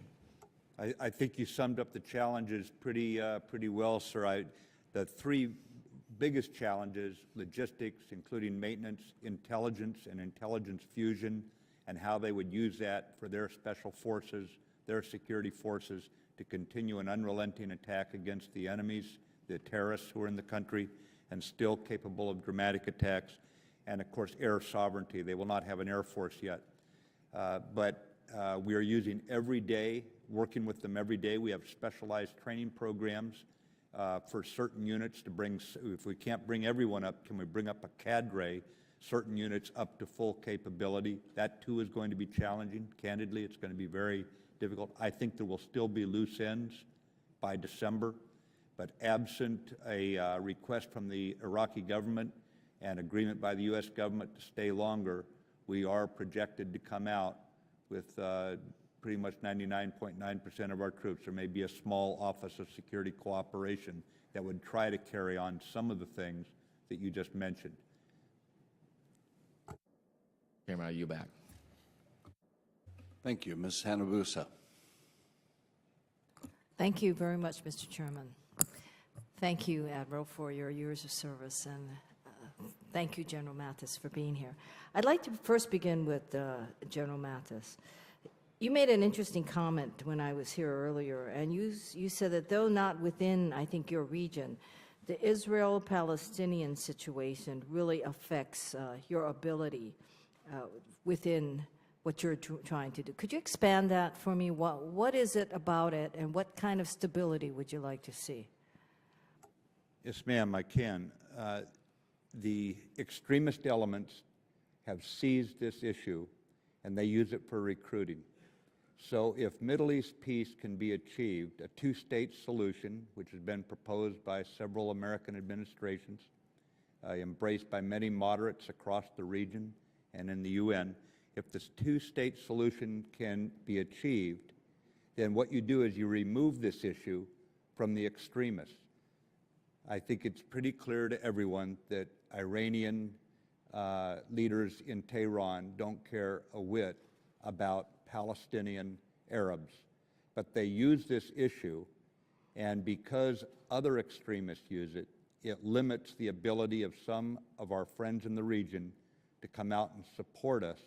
I think you summed up the challenges pretty well, sir. The three biggest challenges: logistics, including maintenance, intelligence, and intelligence fusion, and how they would use that for their special forces, their security forces, to continue an unrelenting attack against the enemies, the terrorists who are in the country and still capable of dramatic attacks, and of course air sovereignty. They will not have an air force yet, but we are using every day, working with them every day. We have specialized training programs for certain units to bring. If we can't bring everyone up, can we bring up a cadre, certain units up to full capability? That too is going to be challenging. Candidly, it's going to be very difficult. I think there will still be loose ends by December, but absent a request from the Iraqi government and agreement by the U.S. government to stay longer, we are projected to come out with pretty much 99.9% of our troops. There may be a small Office of Security Cooperation that would try to carry on some of the things that you just mentioned. Chairman, are you back? Thank you. Ms. Hanabusa. Thank you very much, Mr. Chairman. Thank you, Admiral, for your years of service, and thank you, General Mattis, for being here. I'd like to first begin with General Mattis. You made an interesting comment when I was here earlier, and you said that though not within, I think, your region, the Israel-Palestinian situation really affects your ability within what you're trying to do. Could you expand that for me? What is it about it, and what kind of stability would you like to see? Yes, ma'am, I can. The extremist elements have seized this issue, and they use it for recruiting. So if Middle East peace can be achieved, a two-state solution, which has been proposed by several American administrations, embraced by many moderates across the region and in the UN, if this two-state solution can be achieved, then what you do is you remove this issue from the extremists. I think it's pretty clear to everyone that Iranian leaders in Tehran don't care a whit about Palestinian Arabs, but they use this issue, and because other extremists use it, it limits the ability of some of our friends in the region to come out and support us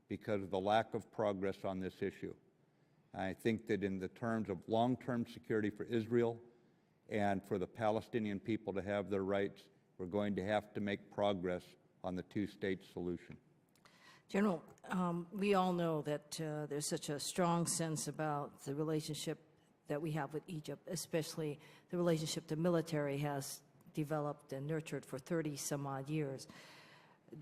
because of the lack of progress on this issue. I think that in the terms of long-term security for Israel and for the Palestinian people to have their rights, we're going to have to make progress on the two-state solution. General, we all know that there's such a strong sense about the relationship that we have with Egypt, especially the relationship the military has developed and nurtured for 30-some-odd years.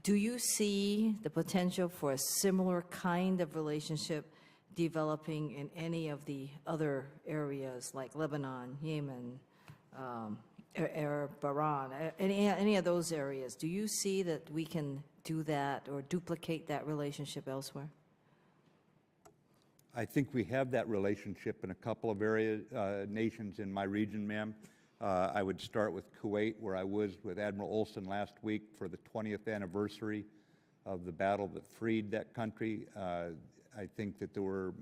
Do you see the potential for a similar kind of relationship developing in any of the other areas like Lebanon, Yemen, Bahrain, any of those areas? Do you see that we can do that or duplicate that relationship elsewhere? I think we have that relationship in a couple of nations in my region, ma'am. I would start with Kuwait, where I was with Admiral Olson last week for the 20th anniversary of the battle that freed that country. I think that there were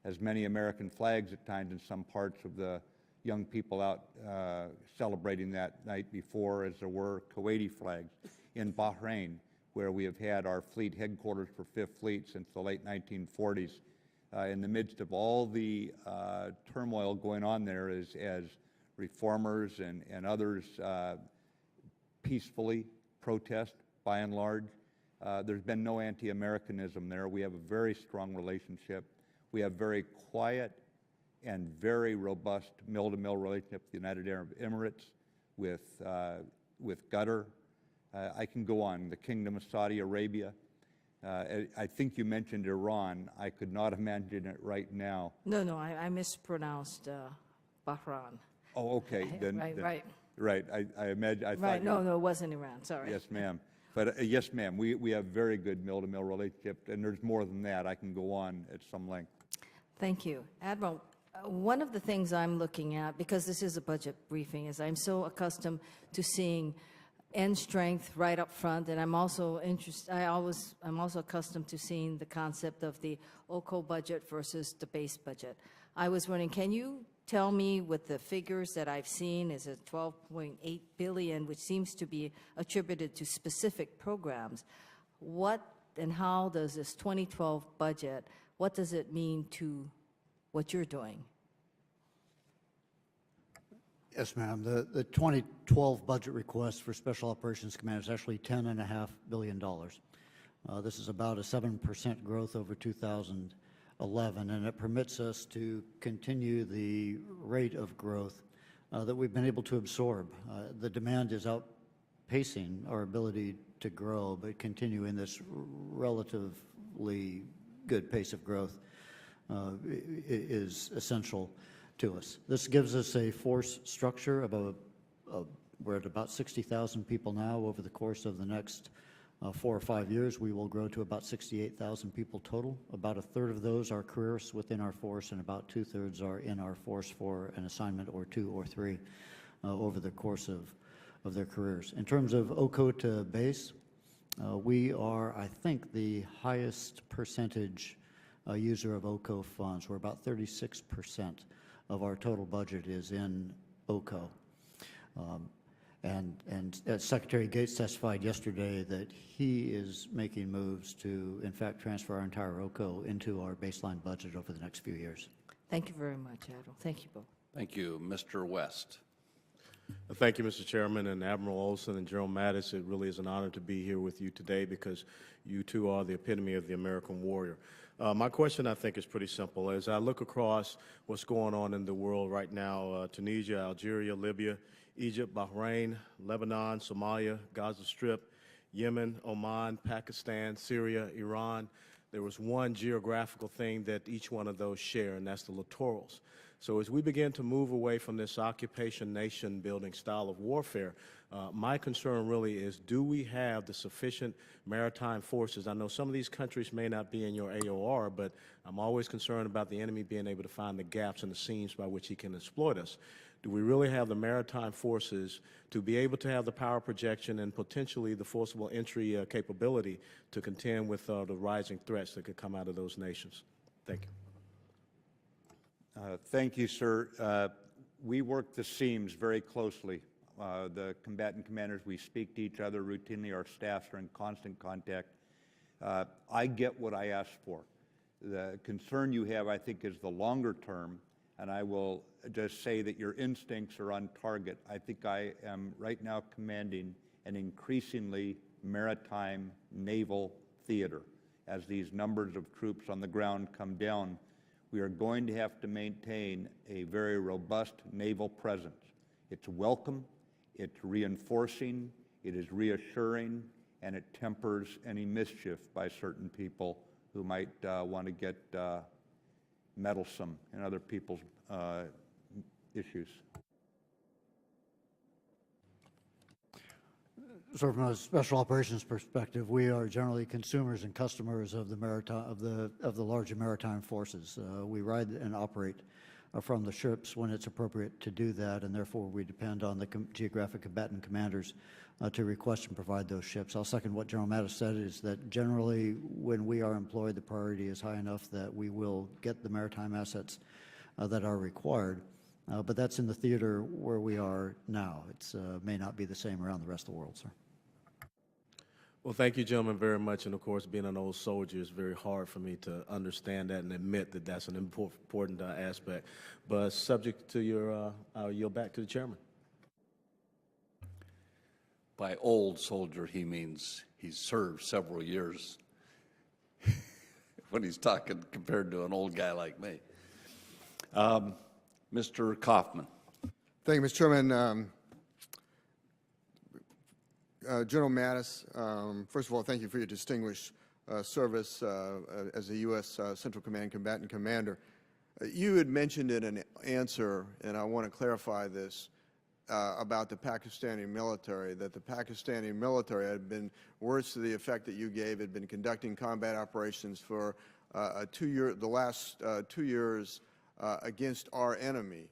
as many American flags at times in some parts of the young people out celebrating that night before as there were Kuwaiti flags. In Bahrain, where we have had our fleet headquarters for Fifth Fleet since the late 1940s, in the midst of all the turmoil going on there as reformers and others peacefully protest, by and large. There's been no anti-Americanism there. We have a very strong relationship. We have very quiet and very robust mill-to-mill relationship with the United Arab Emirates, with Qatar. I can go on, the Kingdom of Saudi Arabia. I think you mentioned Iran. I could not imagine it right now. No, I mispronounced Bahrain. Oh, okay. Right. Right, I imagine, I thought. Right, no, it wasn't Iran, sorry. Yes, ma'am. But yes, ma'am, we have very good mill-to-mill relationship, and there's more than that. I can go on at some length. Thank you. Admiral, one of the things I'm looking at, because this is a budget briefing, is I'm so accustomed to seeing end strength right up front, and I'm also I'm also accustomed to seeing the concept of the OCO budget versus the base budget. I was wondering, can you tell me with the figures that I've seen is a $12.8 billion, which seems to be attributed to specific programs, what and how does this 2012 budget, what does it mean to what you're doing? Yes, ma'am. The 2012 budget request for Special Operations Command is actually $10.5 billion. This is about a 7% growth over 2011, and it permits us to continue the rate of growth that we've been able to absorb. The demand is outpacing our ability to grow, but continuing this relatively good pace of growth is essential to us. This gives us a force structure of we're at about 60,000 people now. Over the course of the next 4 or 5 years, we will grow to about 68,000 people total. About a third of those are careerists within our force, and about 2/3 are in our force for an assignment or 2 or 3 over the course of their careers. In terms of OCO to base, we are, I think, the highest percentage user of OCO funds. We're about 36% of our total budget is in OCO. And Secretary Gates testified yesterday that he is making moves to, in fact, transfer our entire OCO into our baseline budget over the next few years. Thank you very much, Admiral. Thank you both. Thank you. Mr. West. Thank you, Mr. Chairman, and Admiral Olson and General Mattis. It really is an honor to be here with you today because you two are the epitome of the American warrior. My question, I think, is pretty simple. As I look across what's going on in the world right now, Tunisia, Algeria, Libya, Egypt, Bahrain, Lebanon, Somalia, Gaza Strip, Yemen, Oman, Pakistan, Syria, Iran, there was one geographical thing that each one of those share, and that's the littorals. So as we begin to move away from this occupation nation building style of warfare, my concern really is, do we have the sufficient maritime forces? I know some of these countries may not be in your AOR, but I'm always concerned about the enemy being able to find the gaps and the seams by which he can exploit us. Do we really have the maritime forces to be able to have the power projection and potentially the forcible entry capability to contend with the rising threats that could come out of those nations? Thank you. Thank you, sir. We work the seams very closely. The combatant commanders, we speak to each other routinely. Our staffs are in constant contact. I get what I asked for. The concern you have, I think, is the longer term, and I will just say that your instincts are on target. I think I am right now commanding an increasingly maritime naval theater. As these numbers of troops on the ground come down, we are going to have to maintain a very robust naval presence. It's welcome, it's reinforcing, it is reassuring, and it tempers any mischief by certain people who might want to get meddlesome in other people's issues. So from a special operations perspective, we are generally consumers and customers of the maritime of the larger maritime forces. We ride and operate from the ships when it's appropriate to do that, and therefore we depend on the geographic combatant commanders to request and provide those ships. I'll second what General Mattis said, is that generally when we are employed, the priority is high enough that we will get the maritime assets that are required. But that's in the theater where we are now. It may not be the same around the rest of the world, sir. Well, thank you, gentlemen, very much. And, of course, being an old soldier, it's very hard for me to understand that and admit that that's an important aspect. But subject to your, I'll yield back to the chairman. By old soldier, he means he's served several years when he's talking compared to an old guy like me. Mr. Kaufman. Thank you, Mr. Chairman. General Mattis, first of all, thank you for your distinguished service as a U.S. Central Command Combatant Commander. You had mentioned in an answer, and I want to clarify this, about the Pakistani military, that the Pakistani military had been, words to the effect that you gave, had been conducting combat operations for the last 2 years against our enemy.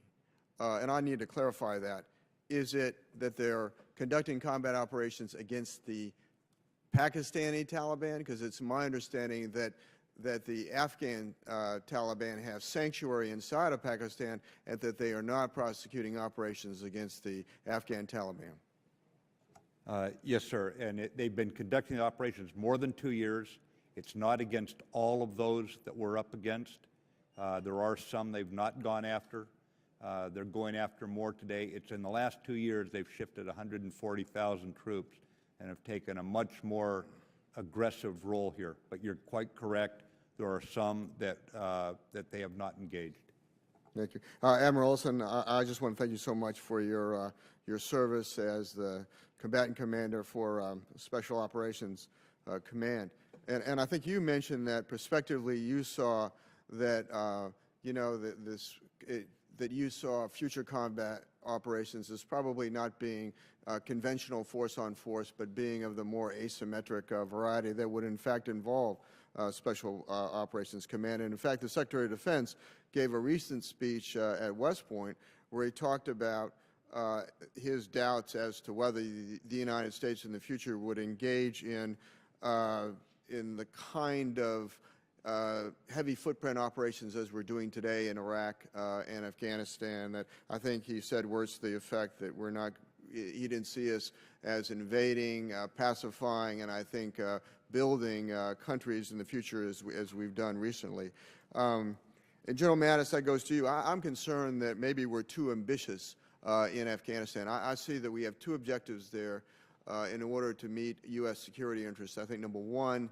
And I need to clarify that. Is it that they're conducting combat operations against the Pakistani Taliban? Because it's my understanding that the Afghan Taliban have sanctuary inside of Pakistan and that they are not prosecuting operations against the Afghan Taliban. Yes, sir. And they've been conducting operations more than 2 years. It's not against all of those that we're up against. There are some they've not gone after. They're going after more today. It's in the last 2 years they've shifted 140,000 troops and have taken a much more aggressive role here. But you're quite correct. There are some that they have not engaged. Thank you. Admiral Olson, I just want to thank you so much for your service as the combatant commander for Special Operations Command. And I think you mentioned that prospectively you saw that, that you saw future combat operations as probably not being conventional force-on-force, but being of the more asymmetric variety that would in fact involve Special Operations Command. And in fact, the Secretary of Defense gave a recent speech at West Point where he talked about his doubts as to whether the United States in the future would engage in the kind of heavy footprint operations as we're doing today in Iraq and Afghanistan. That I think he said words to the effect that we're not, he didn't see us as invading, pacifying, and I think building countries in the future as we've done recently. And General Mattis, that goes to you. I'm concerned that maybe we're too ambitious in Afghanistan. I see that we have two objectives there in order to meet U.S. security interests. I think number one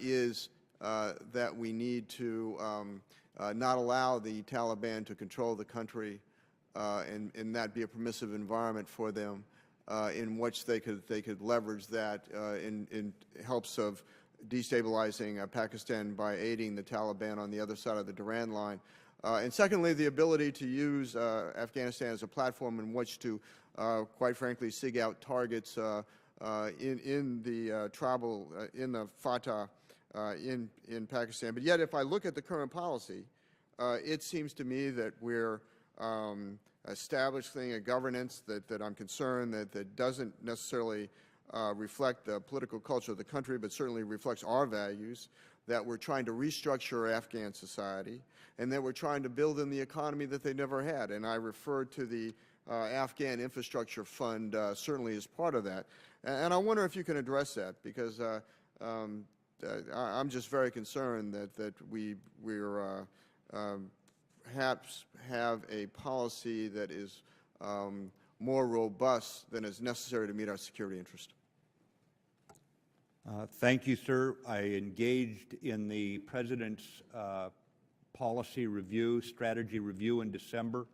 is that we need to not allow the Taliban to control the country and that be a permissive environment for them in which they could leverage that in helps of destabilizing Pakistan by aiding the Taliban on the other side of the Durand line. And secondly, the ability to use Afghanistan as a platform in which to, quite frankly, sig out targets in the tribal, in the Fatah in Pakistan. But yet, if I look at the current policy, it seems to me that we're establishing a governance that I'm concerned that doesn't necessarily reflect the political culture of the country, but certainly reflects our values, that we're trying to restructure Afghan society, and that we're trying to build in the economy that they never had. And I refer to the Afghan Infrastructure Fund certainly as part of that. And I wonder if you can address that, because I'm just very concerned that we're perhaps have a policy that is more robust than is necessary to meet our security interest. Thank you, sir. I engaged in the President's policy review, strategy review in December.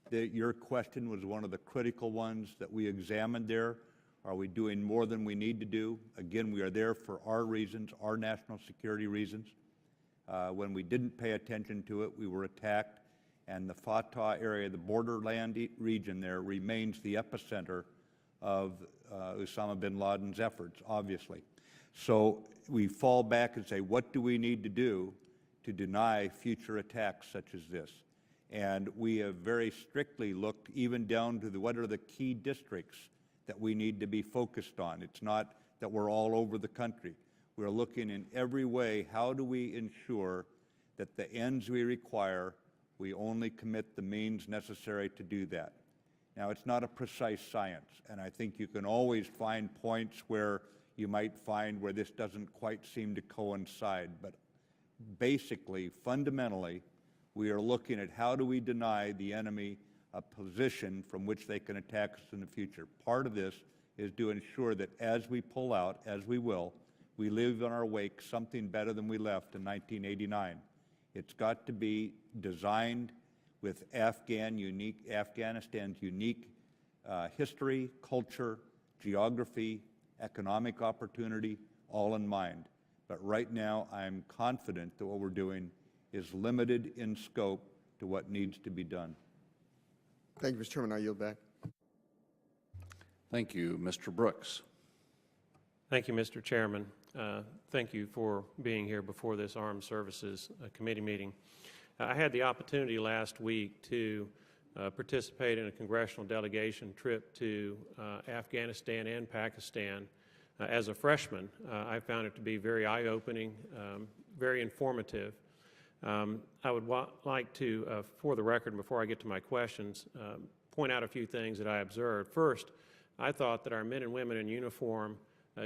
Your question was one of the critical ones that we examined there. Are we doing more than we need to do? Again, we are there for our reasons, our national security reasons. When we didn't pay attention to it, we were attacked, and the Fatah area, the borderland region there, remains the epicenter of Osama bin Laden's efforts, obviously. So we fall back and say, what do we need to do to deny future attacks such as this? And we have very strictly looked even down to what are the key districts that we need to be focused on. It's not that we're all over the country. We're looking in every way, how do we ensure that the ends we require, we only commit the means necessary to do that. Now, it's not a precise science, and I think you can always find points where you might find where this doesn't quite seem to coincide, but basically, fundamentally, we are looking at how do we deny the enemy a position from which they can attack us in the future. Part of this is to ensure that as we pull out, as we will, we leave in our wake something better than we left in 1989. It's got to be designed with Afghanistan's unique history, culture, geography, economic opportunity, all in mind. But right now, I'm confident that what we're doing is limited in scope to what needs to be done. Thank you, Mr. Chairman. I yield back. Thank you. Mr. Brooks. Thank you, Mr. Chairman. Thank you for being here before this Armed Services Committee meeting. I had the opportunity last week to participate in a congressional delegation trip to Afghanistan and Pakistan. As a freshman, I found it to be very eye-opening, very informative. I would like to, for the record, before I get to my questions, point out a few things that I observed. First, I thought that our men and women in uniform,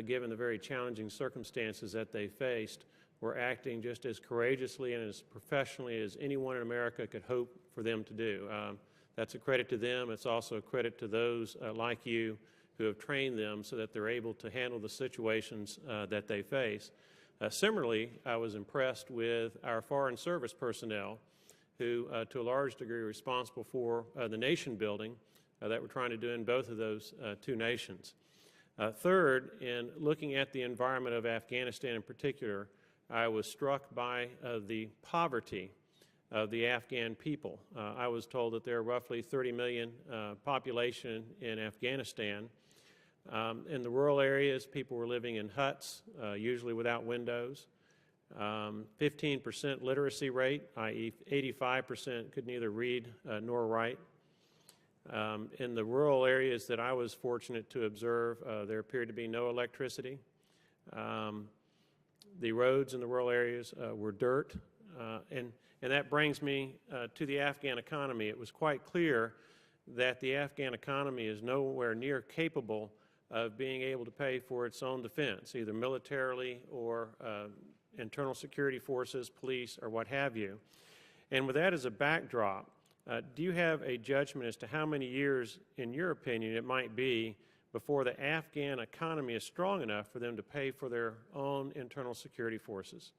given the very challenging circumstances that they faced, were acting just as courageously and as professionally as anyone in America could hope for them to do. That's a credit to them. It's also a credit to those like you who have trained them so that they're able to handle the situations that they face. Similarly, I was impressed with our foreign service personnel who, to a large degree, are responsible for the nation building that we're trying to do in both of those two nations. Third, in looking at the environment of Afghanistan in particular, I was struck by the poverty of the Afghan people. I was told that there are roughly 30 million population in Afghanistan. In the rural areas, people were living in huts, usually without windows. 15% literacy rate, i.e. 85% could neither read nor write. In the rural areas that I was fortunate to observe, there appeared to be no electricity. The roads in the rural areas were dirt. And that brings me to the Afghan economy. It was quite clear that the Afghan economy is nowhere near capable of being able to pay for its own defense, either militarily or internal security forces, police, or what have you. And with that as a backdrop, do you have a judgment as to how many years, in your opinion, it might be before the Afghan economy is strong enough for them to pay for their own internal security forces?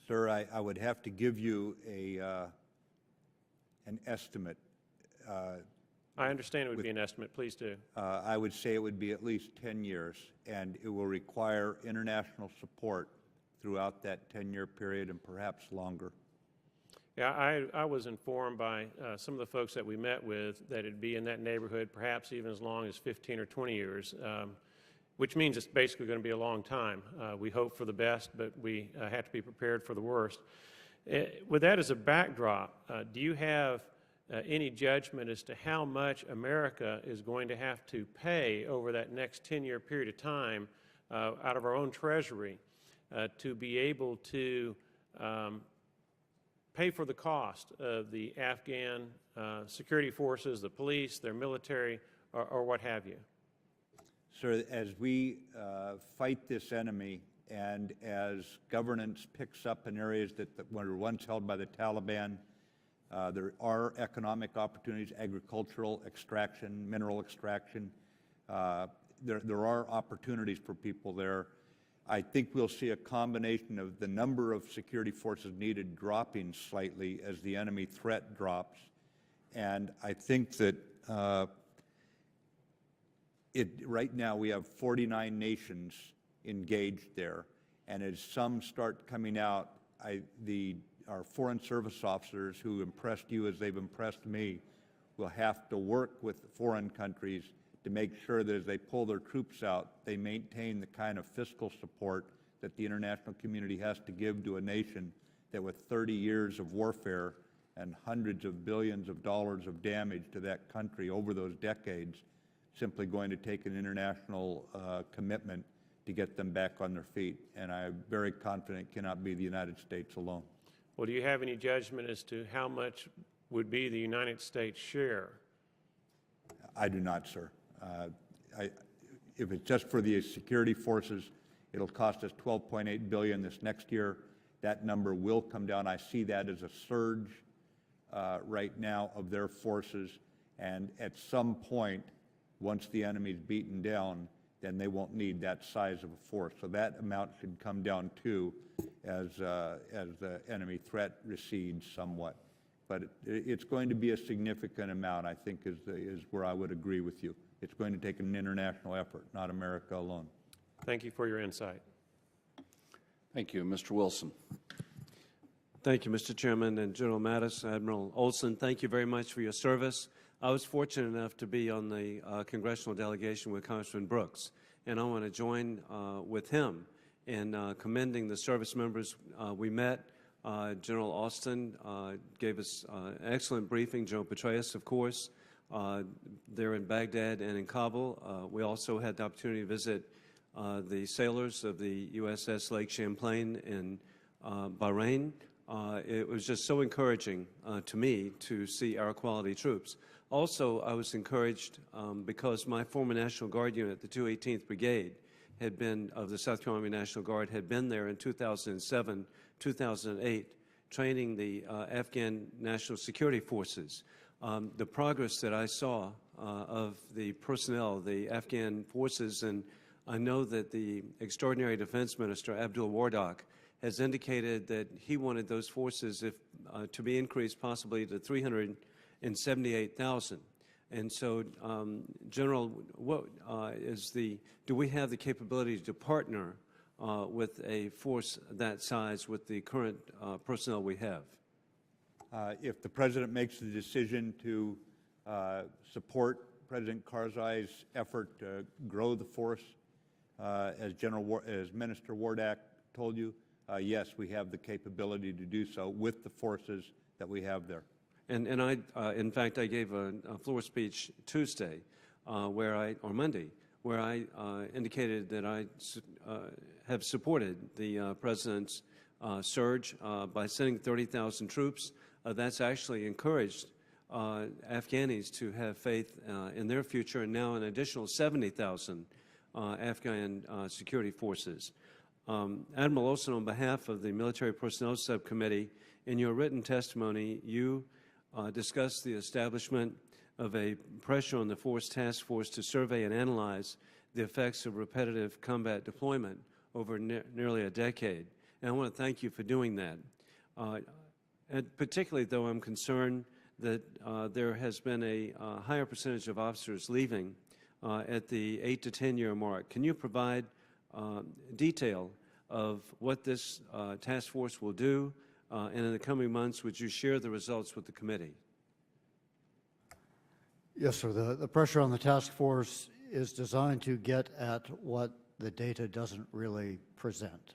Sir, I would have to give you an estimate. I understand it would be an estimate. Please do. I would say it would be at least 10 years, and it will require international support throughout that 10-year period and perhaps longer. Yeah, I was informed by some of the folks that we met with that it'd be in that neighborhood, perhaps even as long as 15 or 20 years, which means it's basically going to be a long time. We hope for the best, but we have to be prepared for the worst. With that as a backdrop, do you have any judgment as to how much America is going to have to pay over that next 10-year period of time out of our own treasury to be able to pay for the cost of the Afghan security forces, the police, their military, or what have you? Sir, as we fight this enemy and as governance picks up in areas that were once held by the Taliban, there are economic opportunities, agricultural extraction, mineral extraction. There are opportunities for people there. I think we'll see a combination of the number of security forces needed dropping slightly as the enemy threat drops. And I think that right now we have 49 nations engaged there. And as some start coming out, our foreign service officers who impressed you as they've impressed me will have to work with foreign countries to make sure that as they pull their troops out, they maintain the kind of fiscal support that the international community has to give to a nation that with 30 years of warfare and hundreds of billions of dollars of damage to that country over those decades, simply going to take an international commitment to get them back on their feet. And I'm very confident it cannot be the United States alone. Well, do you have any judgment as to how much would be the United States share? I do not, sir. If it's just for the security forces, it'll cost us $12.8 billion this next year. That number will come down. I see that as a surge right now of their forces, and at some point, once the enemy's beaten down, then they won't need that size of a force. So that amount should come down too as the enemy threat recedes somewhat. But it's going to be a significant amount, I think, is where I would agree with you. It's going to take an international effort, not America alone. Thank you for your insight. Thank you. Mr. Wilson. Thank you, Mr. Chairman, and General Mattis, Admiral Olson, thank you very much for your service. I was fortunate enough to be on the congressional delegation with Congressman Brooks, and I want to join with him in commending the service members we met. General Austin gave us an excellent briefing, General Petraeus, of course, there in Baghdad and in Kabul. We also had the opportunity to visit the sailors of the USS Lake Champlain in Bahrain. It was just so encouraging to me to see our quality troops. Also, I was encouraged because my former National Guard unit, the 218th Brigade, had been, of the South Carolina Army National Guard, had been there in 2007, 2008, training the Afghan National Security Forces. The progress that I saw of the personnel, the Afghan forces, and I know that the Extraordinary Defense Minister, Abdul Wardak, has indicated that he wanted those forces to be increased possibly to 378,000. And so, General, what do we have the capability to partner with a force that size with the current personnel we have? If the President makes the decision to support President Karzai's effort to grow the force, as Minister Wardak told you, yes, we have the capability to do so with the forces that we have there. And I, in fact, I gave a floor speech Tuesday, or Monday, where I indicated that I have supported the President's surge by sending 30,000 troops. That's actually encouraged Afghanis to have faith in their future, and now an additional 70,000 Afghan security forces. Admiral Olson, on behalf of the Military Personnel Subcommittee, in your written testimony, you discussed the establishment of a pressure on the Force Task Force to survey and analyze the effects of repetitive combat deployment over nearly a decade. And I want to thank you for doing that. And particularly, though, I'm concerned that there has been a higher percentage of officers leaving at the 8 to 10 year mark. Can you provide detail of what this task force will do, and in the coming months, would you share the results with the committee? Yes, sir. The pressure on the task force is designed to get at what the data doesn't really present.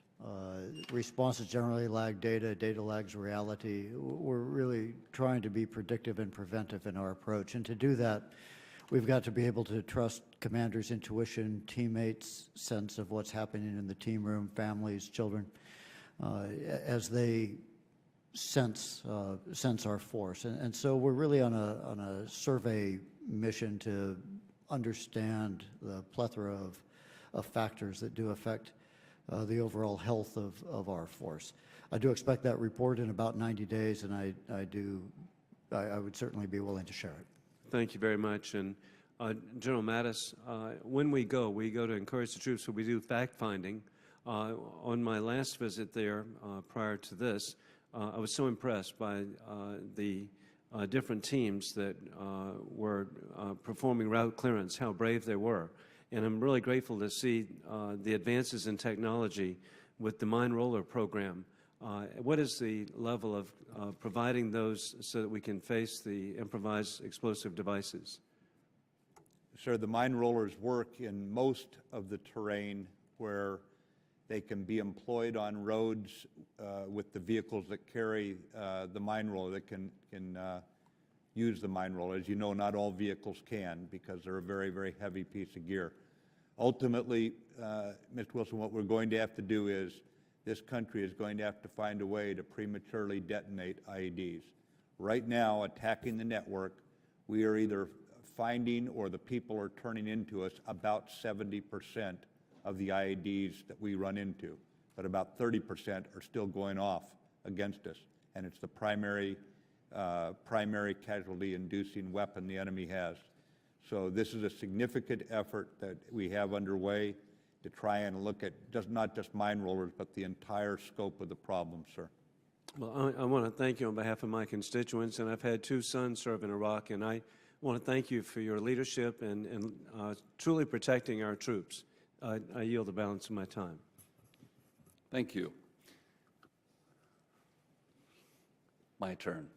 Responses generally lag data, data lags reality. We're really trying to be predictive and preventive in our approach, and to do that, we've got to be able to trust commanders' intuition, teammates' sense of what's happening in the team room, families, children, as they sense our force. And so we're really on a survey mission to understand the plethora of factors that do affect the overall health of our force. I do expect that report in about 90 days, and I would certainly be willing to share it. Thank you very much. And General Mattis, when we go to encourage the troops, so we do fact-finding. On my last visit there, prior to this, I was so impressed by the different teams that were performing route clearance, how brave they were. And I'm really grateful to see the advances in technology with the mine roller program. What is the level of providing those so that we can face the improvised explosive devices? Sir, the mine rollers work in most of the terrain where they can be employed on roads with the vehicles that carry the mine roller, that can use the mine roller. As you know, not all vehicles can, because they're a very, very heavy piece of gear. Ultimately, Mr. Wilson, what we're going to have to do is, this country is going to have to find a way to prematurely detonate IEDs. Right now, attacking the network, we are either finding or the people are turning into us about 70% of the IEDs that we run into, but about 30% are still going off against us, and it's the primary casualty-inducing weapon the enemy has. So this is a significant effort that we have underway to try and look at not just mine rollers, but the entire scope of the problem, sir. Well, I want to thank you on behalf of my constituents, and I've had 2 sons serve in Iraq, and I want to thank you for your leadership and truly protecting our troops. I yield the balance of my time. Thank you. My turn.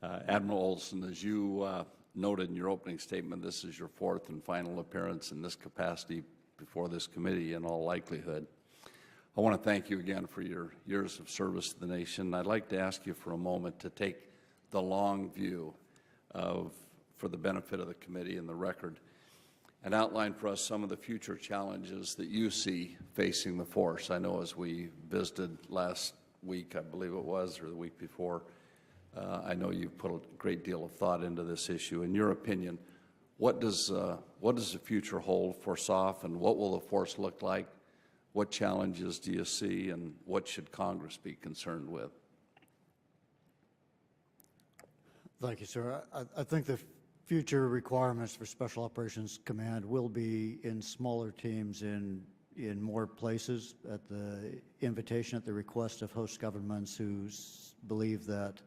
Admiral Olson, as you noted in your opening statement, this is your fourth and final appearance in this capacity before this committee in all likelihood. I want to thank you again for your years of service to the nation. I'd like to ask you for a moment to take the long view for the benefit of the committee and the record, and outline for us some of the future challenges that you see facing the force. I know as we visited last week, I believe it was, or the week before, I know you've put a great deal of thought into this issue. In your opinion, what does the future hold for SOF, and what will the force look like? What challenges do you see, and what should Congress be concerned with? Thank you, sir. I think the future requirements for Special Operations Command will be in smaller teams in more places at the invitation, at the request of host governments who believe that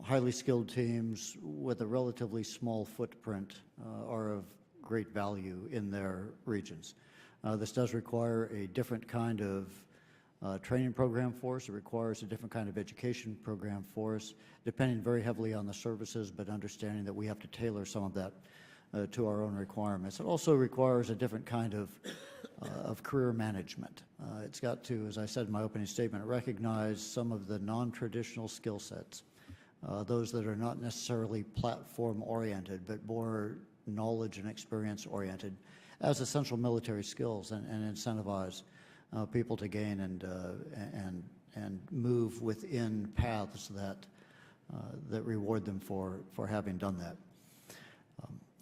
highly skilled teams with a relatively small footprint are of great value in their regions. This does require a different kind of training program for us. It requires a different kind of education program for us, depending very heavily on the services, but understanding that we have to tailor some of that to our own requirements. It also requires a different kind of career management. It's got to, as I said in my opening statement, recognize some of the non-traditional skill sets, those that are not necessarily platform-oriented, but more knowledge and experience-oriented, as essential military skills, and incentivize people to gain and move within paths that reward them for having done that.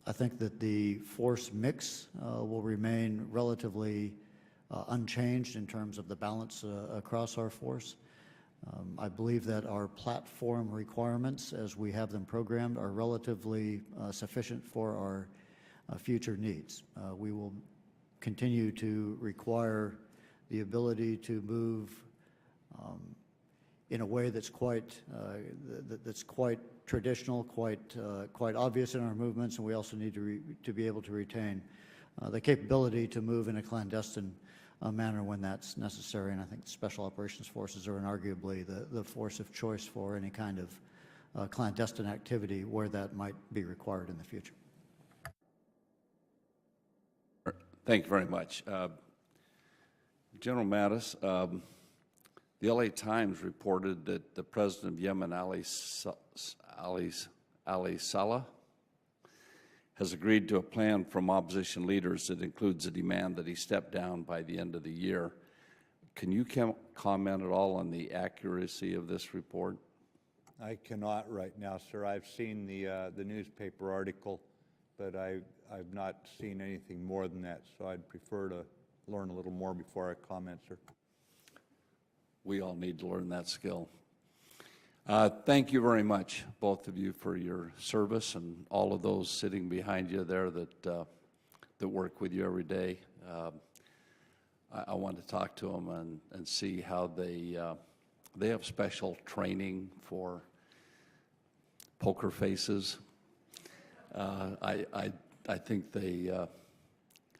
I think that the force mix will remain relatively unchanged in terms of the balance across our force. I believe that our platform requirements, as we have them programmed, are relatively sufficient for our future needs. We will continue to require the ability to move in a way that's quite traditional, quite obvious in our movements, and we also need to be able to retain the capability to move in a clandestine manner when that's necessary. And I think Special Operations Forces are inarguably the force of choice for any kind of clandestine activity where that might be required in the future. Thank you very much. General Mattis, the LA Times reported that the president of Yemen, Ali Saleh, has agreed to a plan from opposition leaders that includes a demand that he step down by the end of the year. Can you comment at all on the accuracy of this report? I cannot right now, sir. I've seen the newspaper article, but I've not seen anything more than that, so I'd prefer to learn a little more before I comment, sir. We all need to learn that skill. Thank you very much, both of you, for your service, and all of those sitting behind you there that work with you every day. I want to talk to them and see how they have special training for poker faces. I think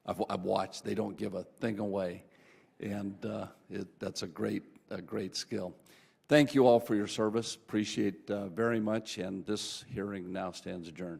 I've watched. They don't give a thing away, and that's a great skill. Thank you all for your service. Appreciate very much, and this hearing now stands adjourned.